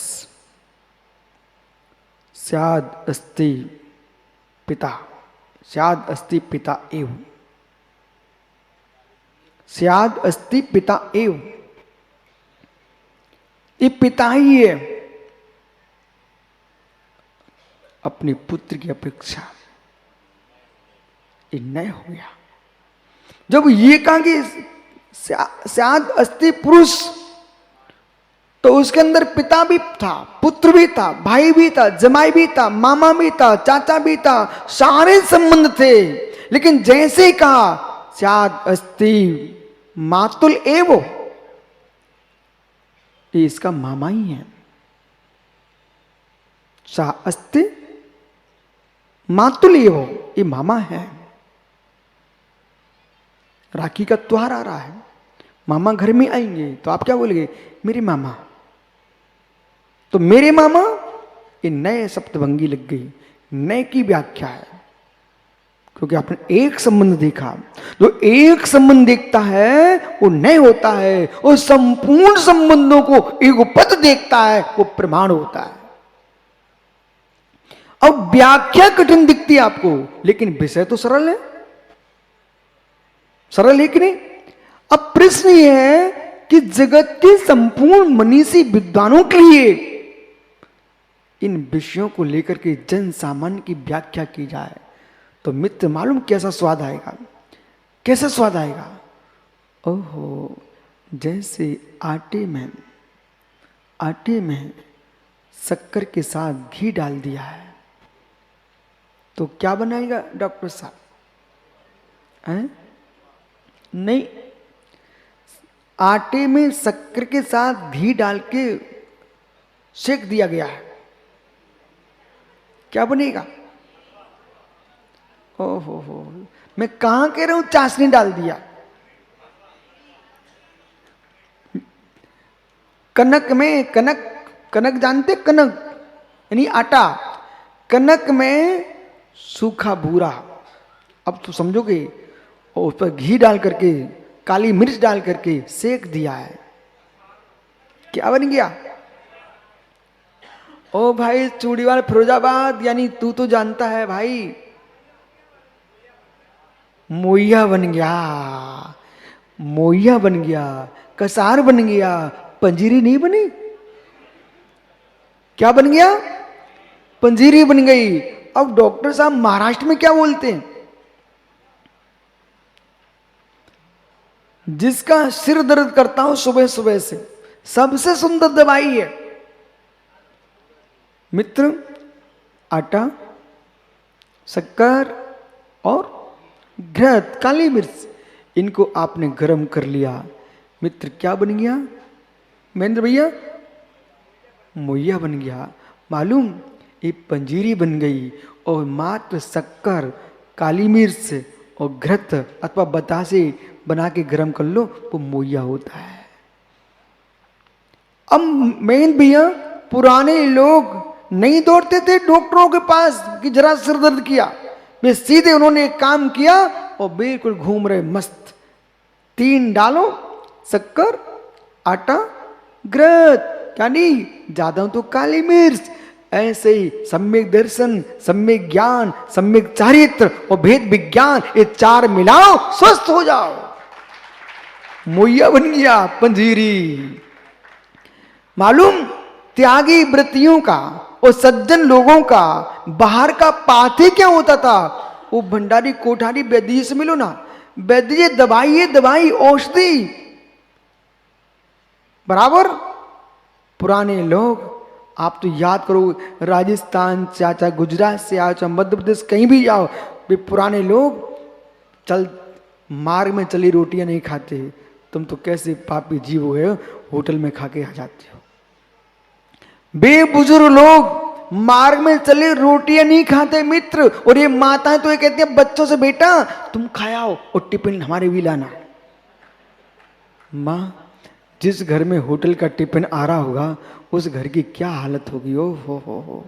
स्याद अस्ति पिता, स्याद अस्ति पिता एव, स्याद अस्ति पिता एव, ये पिता ही है अपने पुत्र की अपेक्षा। ये नय हो गया। जब ये कहा कि स्याद अस्ति पुरुष, तो उसके अंदर पिता भी था, पुत्र भी था, भाई भी था, जमाई भी था, मामा भी था, चाचा भी था, सारे संबंध थे। लेकिन जैसे ही कहा स्याद अस्ति मातुल एव, ये इसका मामा ही है। सा अस्ति मातुल एव, ये मामा है। राखी का त्योहार आ रहा है, मामा घर में आएंगे तो आप क्या बोलेंगे? मेरे मामा। तो मेरे मामा, ये नय सप्तभंगी लग गई। नय की व्याख्या है क्योंकि आपने एक संबंध देखा। जो एक संबंध देखता है वो नय होता है, और संपूर्ण संबंधों को युगपत देखता है वो प्रमाण होता है। अब व्याख्या कठिन दिखती है आपको, लेकिन विषय तो सरल है। सरल है कि नहीं? अब प्रश्न यह है कि जगत के संपूर्ण मनीषी विद्वानों के लिए इन विषयों को लेकर के जन सामान्य की व्याख्या की जाए तो मित्र मालूम कैसा स्वाद आएगा? कैसा स्वाद आएगा? ओहो, जैसे आटे में शक्कर के साथ घी डाल दिया है तो क्या बनाएगा डॉक्टर साहब? नहीं, आटे में शक्कर के साथ घी डाल के सेक दिया गया है, क्या बनेगा? ओहो, मैं कहां कह रहा हूं चाशनी डाल दिया। कनक में, कनक जानते? कनक यानी आटा, कनक में सूखा बूरा, अब तो समझोगे, और उस पर घी डाल करके, काली मिर्च डाल करके सेक दिया है, क्या बन गया? ओ भाई चूड़ीवाल फिरोजाबाद, यानी तू तो जानता है भाई, मोइया बन गया, मोइया बन गया, कसार बन गया, पंजीरी नहीं बनी। क्या बन गया? पंजीरी बन गई। अब डॉक्टर साहब महाराष्ट्र में क्या बोलते हैं? जिसका सिर दर्द करता हो सुबह सुबह से, सबसे सुंदर दवाई है मित्र, आटा, शक्कर और घृत, काली मिर्च, इनको आपने गर्म कर लिया मित्र, क्या बन गया महेंद्र भैया? मोइया बन गया। मालूम, ये पंजीरी बन गई, और मात्र शक्कर, काली मिर्च और घृत अथवा बतासे बना के गर्म कर लो, वो मोइया होता है। अब महेंद्र भैया, पुराने लोग नहीं दौड़ते थे डॉक्टरों के पास कि जरा सिर दर्द किया, वे सीधे उन्होंने एक काम किया और बिल्कुल घूम रहे मस्त। 3 डालो, शक्कर, आटा, घृत, यानी ज्यादा तो काली मिर्च, ऐसे ही सम्यक दर्शन, सम्यक ज्ञान, सम्यक चारित्र और भेद विज्ञान, ये 4 मिलाओ, स्वस्थ हो जाओ। मोइया बन गया पंजीरी। मालूम, त्यागी व्रतियों का और सज्जन लोगों का बाहर का पाथे क्या होता था? वो भंडारी कोठारी वैद्य से मिलो ना, वैद्य दवाई, दवाई, औषधि बराबर। पुराने लोग, आप तो याद करो, राजस्थान से आओ, चाहे गुजरात से आओ, चाहे मध्य प्रदेश, कहीं भी जाओ, वे पुराने लोग चल मार्ग में चली रोटियां नहीं खाते। तुम तो कैसे पापी जीव हो गए, होटल में खा के आ जाते हो। बेबुजुर्ग लोग मार्ग में चले रोटियां नहीं खाते मित्र, और ये माताएं तो ये कहती है बच्चों से, बेटा तुम खाओ और टिफिन हमारे भी लाना। मां, जिस घर में होटल का टिफिन आ रहा होगा, उस घर की क्या हालत होगी। ओ हो।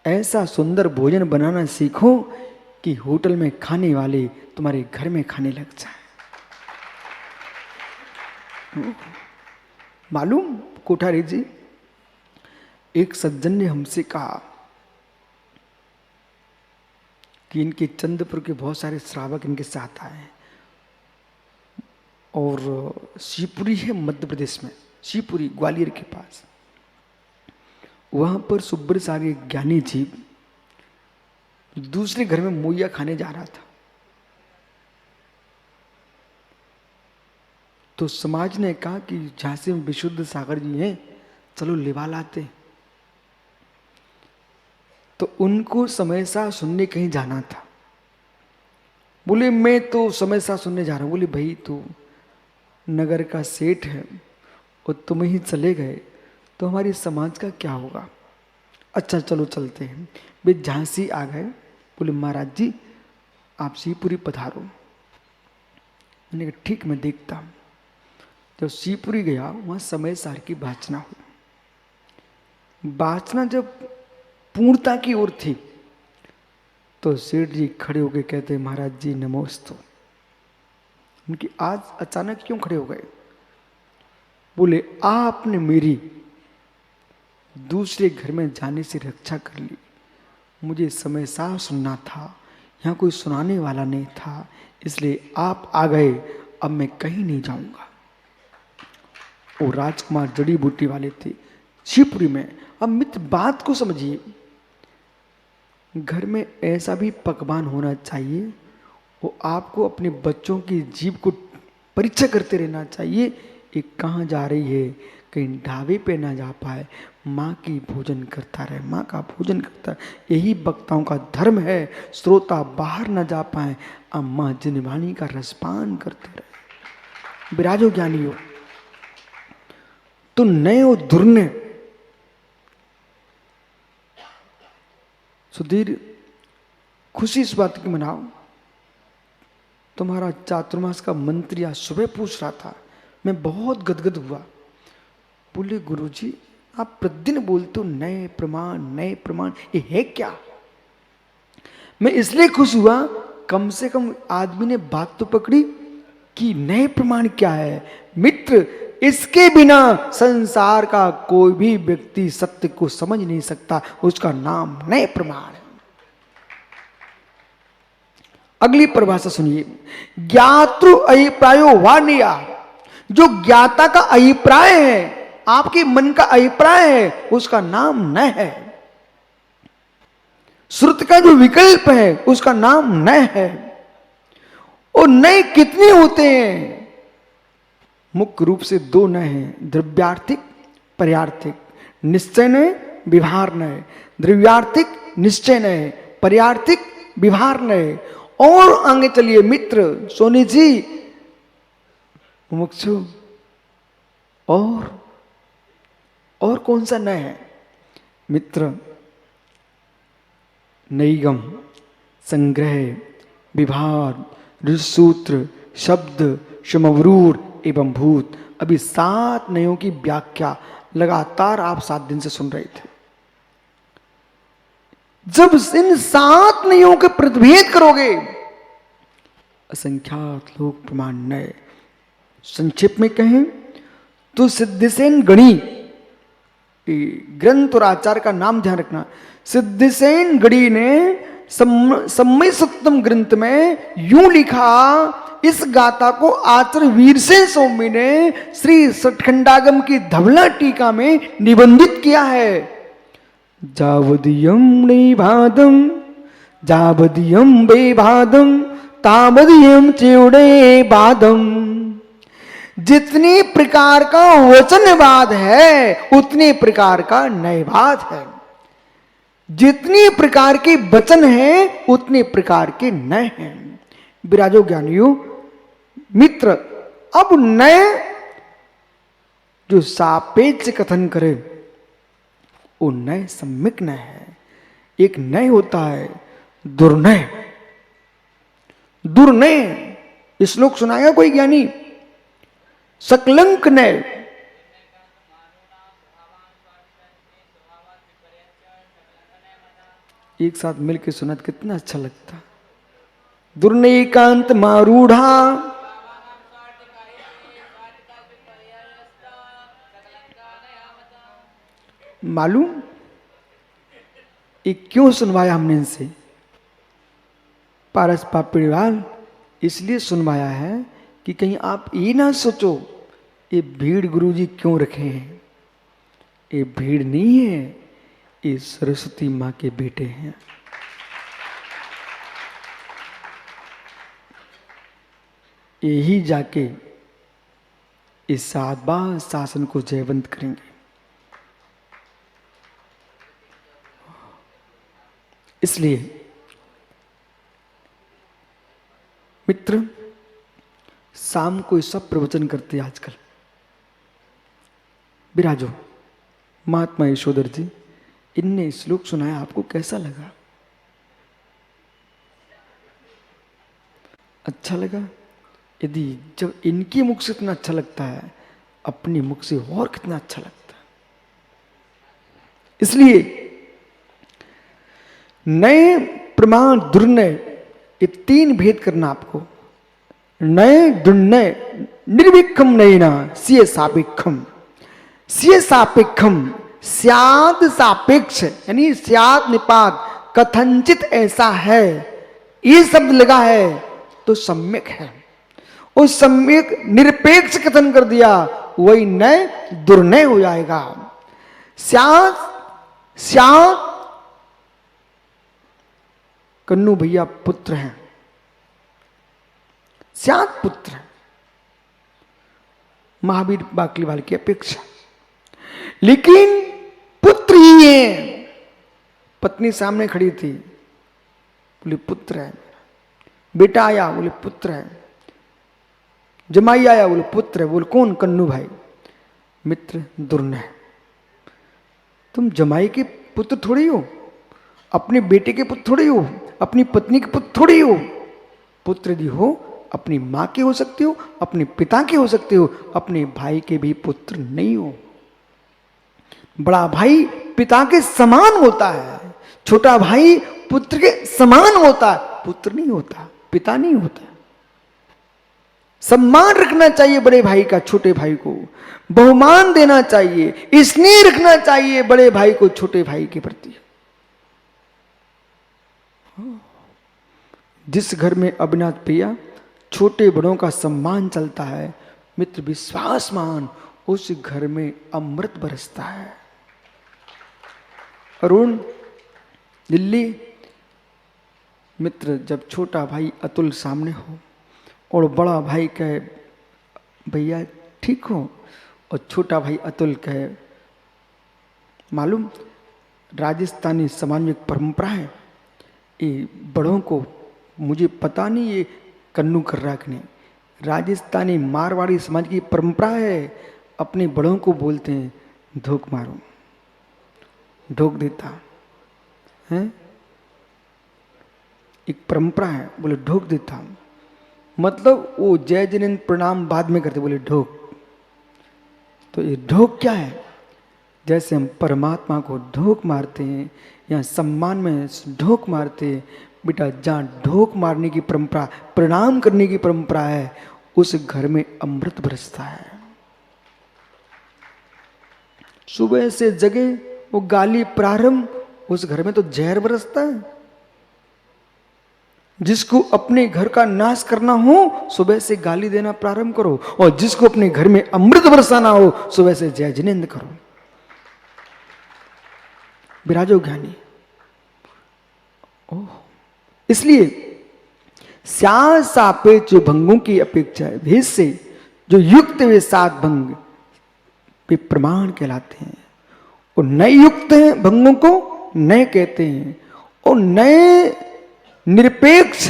ऐसा सुंदर भोजन बनाना सीखो कि होटल में खाने वाले तुम्हारे घर में खाने लग जाए। मालूम कोठारी जी, एक सज्जन ने हमसे कहा कि इनके चंद्रपुर के बहुत सारे श्रावक इनके साथ आए हैं, और शिवपुरी है मध्य प्रदेश में, शिवपुरी ग्वालियर के पास, वहां पर सुब्र सागे ज्ञानी जी दूसरे घर में मोइया खाने जा रहा था। तो समाज ने कहा कि झांसी में विशुद्ध सागर जी हैं, चलो लेवा लाते। तो उनको समयसा सुनने कहीं जाना था। बोले मैं तो समयसा सुनने जा रहा हूं। बोले भाई तू नगर का सेठ है और तुम ही चले गए तो हमारी समाज का क्या होगा। अच्छा चलो चलते हैं। वे झांसी आ गए। बोले महाराज जी आप शिवपुरी पधारो। मैंने कहा ठीक मैं देखता हूं। जब शिवपुरी गया वहां समय सार की वाचना हुई। वाचना जब पूर्णता की ओर थी तो सेठ जी खड़े होकर कहते महाराज जी नमोस्तु। उनकी आज अचानक क्यों खड़े हो गए। बोले आपने मेरी दूसरे घर में जाने से रक्षा कर ली। मुझे समय साफ सुनना था, यहाँ कोई सुनाने वाला नहीं था, इसलिए आप आ गए। अब मैं कहीं नहीं जाऊंगा। वो राजकुमार जड़ी बूटी वाले थे शिवपुरी में। अब मित्र बात को समझिए, घर में ऐसा भी पकवान होना चाहिए, वो आपको अपने बच्चों की जीभ को परीक्षा करते रहना चाहिए। ये कहाँ जा रही है, कहीं ढाबे पे ना जा पाए, माँ की भोजन करता रहे, माँ का भोजन करता रहे। यही वक्ताओं का धर्म है। श्रोता बाहर ना जा पाए, अम्मा जिनवाणी का रसपान करते रहे। विराजो ज्ञानी हो तो नए और दुर्ने। सुधीर खुशी इस बात की मनाओ, तुम्हारा चातुर्मास का मंत्री आज सुबह पूछ रहा था, मैं बहुत गदगद हुआ। बोले गुरुजी आप प्रतिदिन बोलते हो नए प्रमाण नए प्रमाण, ये है क्या? मैं इसलिए खुश हुआ, कम से कम आदमी ने बात तो पकड़ी कि नए प्रमाण क्या है। मित्र, इसके बिना संसार का कोई भी व्यक्ति सत्य को समझ नहीं सकता, उसका नाम नए प्रमाण है। अगली परिभाषा सुनिए, ज्ञातृ अभिप्रायो वाणिया, जो ज्ञाता का अभिप्राय है, आपके मन का अभिप्राय है, उसका नाम न है। श्रुत का जो विकल्प है उसका नाम न है। और नए कितने होते हैं? मुख्य रूप से दो नए हैं, द्रव्यार्थिक पर्यार्थिक। निश्चय नय, व्यवहार नय। द्रव्यार्थिक निश्चय नय, पर्यार्थिक व्यवहार नय। और आगे चलिए मित्र, सोनी जी, मुमुक्षु, और कौन सा नय है? मित्र, नैगम, संग्रह, विभार, ऋसूत्र, शब्द, समवरूढ़ एवं भूत। अभी 7 नयों की व्याख्या लगातार आप 7 दिन से सुन रहे थे। जब इन 7 नयों के प्रतिभेद करोगे, असंख्यात लोक प्रमाण नए। संक्षेप में कहें तो सिद्धसेन गणी, ग्रंथ और आचार्य का नाम ध्यान रखना, सिद्धसेन गणी ने सम्मय सप्तम ग्रंथ में यूं लिखा, इस गाथा को आचार्य वीरसेन स्वामी ने श्री सठखंडागम की धवला टीका में निबंधित किया है। जावदियम नैभादम जावदियम बेभादम तावदियम चेउड़े बादम। जितनी प्रकार का वचनवाद है उतनी प्रकार का नयवाद है। जितनी प्रकार के वचन हैं उतने प्रकार के नय हैं। विराजो ज्ञानियों, मित्र, अब नय जो सापेक्ष कथन करे वो नय सम्यक नय है। एक नय होता है दुर्नय। दुर्नय श्लोक सुनाएगा कोई ज्ञानी? सकलंक नय, एक साथ मिलकर सुना तो कितना अच्छा लगता। दुर्नैकांत मारूढ़ा, मालूम ये क्यों सुनवाया हमने इनसे? पारस पापड़ीवाल इसलिए सुनवाया है कि कहीं आप ये ना सोचो ये भीड़ गुरुजी क्यों रखे हैं। ये भीड़ नहीं है, ये सरस्वती मां के बेटे हैं। यही जाके इस सातवा शासन को जयवंत करेंगे। इसलिए मित्र, शाम को सब प्रवचन करते हैं आजकल। विराजो, महात्मा यशोधर जी, इनने श्लोक सुनाया, आपको कैसा लगा? अच्छा लगा? यदि जब इनके मुख से इतना अच्छा लगता है, अपने मुख से और कितना अच्छा लगता है। इसलिए नए प्रमाण दुर्नय, ये 3 भेद करना आपको। नए दुर्नय, निर्विक्रम नयना सिय सापेक्षम। सिय सापेक्षम, स्याद सापेक्ष, यानी स्याद निपात, कथनचित ऐसा है, ये शब्द लगा है तो सम्यक है। उस सम्यक निरपेक्ष कथन कर दिया, वही नय दुर्नय हो जाएगा। स्याद, स्याद कन्नू भैया पुत्र हैं, स्याद पुत्र है, महावीर बाकलीवाल की अपेक्षा। लेकिन पुत्र ही है। पत्नी सामने खड़ी थी, बोले पुत्र है। बेटा आया, बोले पुत्र है। जमाई आया, बोले पुत्र है। बोले कौन? कन्नू भाई। मित्र, दुर्नय। तुम जमाई के पुत्र थोड़ी हो, अपने बेटे के पुत्र थोड़ी हो, अपनी पत्नी के पुत्र थोड़ी हो। पुत्र यदि हो, अपनी मां के हो सकते हो, अपने पिता के हो सकते हो, अपने भाई के भी पुत्र नहीं हो। बड़ा भाई पिता के समान होता है, छोटा भाई पुत्र के समान होता है। पुत्र नहीं होता, पिता नहीं होता। सम्मान रखना चाहिए बड़े भाई का छोटे भाई को, बहुमान देना चाहिए, स्नेह रखना चाहिए बड़े भाई को छोटे भाई के प्रति। जिस घर में अभिनाथ प्रिया छोटे बड़ों का सम्मान चलता है, मित्र विश्वास मान, उस घर में अमृत बरसता है। अरुण, दिल्ली, मित्र जब छोटा भाई अतुल सामने हो और बड़ा भाई कहे भैया ठीक हो, और छोटा भाई अतुल कहे, मालूम राजस्थानी समाज में एक परंपरा है, ये बड़ों को, मुझे पता नहीं ये कन्नू कर रहा कि नहीं, राजस्थानी मारवाड़ी समाज की परंपरा है, अपने बड़ों को बोलते हैं धोख मारो, ढोक देता है, एक परंपरा है, बोले ढोक देता, मतलब वो जय जिनेन्द्र प्रणाम बाद में करते, बोले ढोक। तो ये ढोक क्या है? जैसे हम परमात्मा को ढोक मारते हैं या सम्मान में ढोक मारते हैं, बेटा जहाँ ढोक मारने की परंपरा, प्रणाम करने की परंपरा है, उस घर में अमृत बरसता है। सुबह से जगे वो गाली प्रारंभ, उस घर में तो जहर बरसता है। जिसको अपने घर का नाश करना हो, सुबह से गाली देना प्रारंभ करो, और जिसको अपने घर में अमृत बरसाना हो, सुबह से जय जिनेन्द्र करो। विराजो ज्ञानी। ओह, इसलिए स्यास सापेक्ष भंगों की अपेक्षा है, भेद से जो युक्त वे 7 भंग वे प्रमाण कहलाते हैं, और नए युक्त हैं भंगों को नए कहते हैं, और नए निरपेक्ष,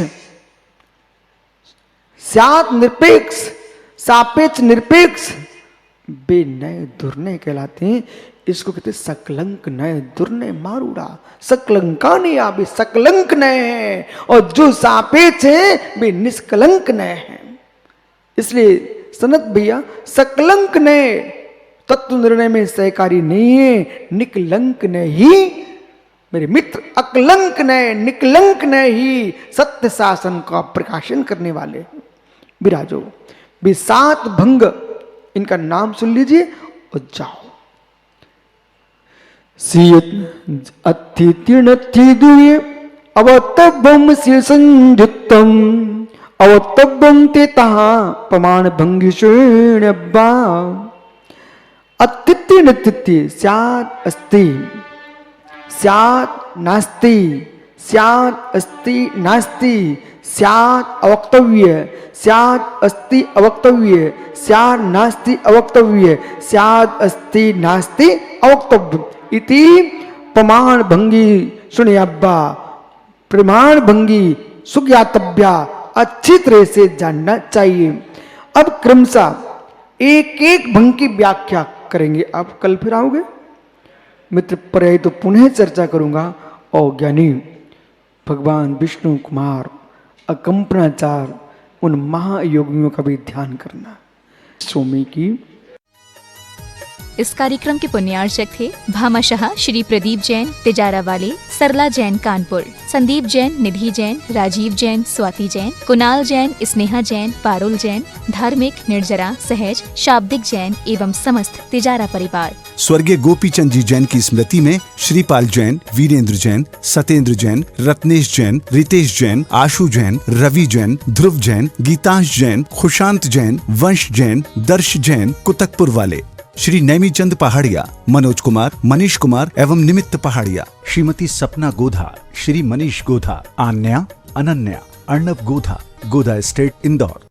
स्यात निरपेक्ष, सापेक्ष निरपेक्ष, वे नए दुर्नय कहलाते हैं। इसको कहते सकलंक नय दुर्नय मारूड़ा, सकलंका नहीं आवे, सकलंक नय है, और जो सापेक्ष है वे निष्कलंक नय है। इसलिए सनत भैया सकलंक नय तत्व निर्णय में सहकारी नहीं है, निकलंक नय ही मेरे मित्र, अकलंक नय निकलंक नय ही सत्य शासन का प्रकाशन करने वाले। विराजो भी 7 भंग, इनका नाम सुन लीजिए और जाओ। अत्थितीर्णत्थिदुये अवतब्बं शीर्षंयुक्तम अवतब्बं ते तहा प्रमाण भंगिषेण्यब्बा। अत्थितीर्णत्थित्य स्यात् अस्ति, स्यात् नास्ति, स्यात् अस्ति नास्ति, स्यात् अवक्तव्य, स्यात् अस्ति अवक्तव्य, स्यात् नास्ति अवक्तव्य, स्यात् अस्ति नास्ति अवक्तव्य इति प्रमाण भंगी सुनियाब्बा। प्रमाण भंगी सुज्ञातव्या, अच्छी तरह से जानना चाहिए। अब क्रमशः एक एक भंग की व्याख्या करेंगे। आप कल फिर आओगे मित्र, पर तो पुनः चर्चा करूंगा। और ज्ञानी भगवान विष्णु कुमार अकंपनाचार उन महायोगियों का भी ध्यान करना। स्वामी की। इस कार्यक्रम के पुण्यार्चक थे भामाशाह श्री प्रदीप जैन तिजारा वाले, सरला जैन कानपुर, संदीप जैन, निधि जैन, राजीव जैन, स्वाति जैन, कुणाल जैन, स्नेहा जैन, पारुल जैन, धार्मिक, निर्जरा, सहज, शाब्दिक जैन एवं समस्त तिजारा परिवार। स्वर्गीय गोपी चंद जी जैन की स्मृति में श्रीपाल जैन, वीरेंद्र जैन, सतेंद्र जैन, रत्नेश जैन, रितेश जैन, आशु जैन, रवि जैन, ध्रुव जैन, गीतांश जैन, खुशांत जैन, वंश जैन, दर्श जैन, कुतकपुर वाले, श्री नैमीचंद पहाड़िया, मनोज कुमार, मनीष कुमार एवं निमित्त पहाड़िया, श्रीमती सपना गोधा, श्री मनीष गोधा, आन्या, अनन्या, अर्णव गोधा, गोधा एस्टेट इंदौर।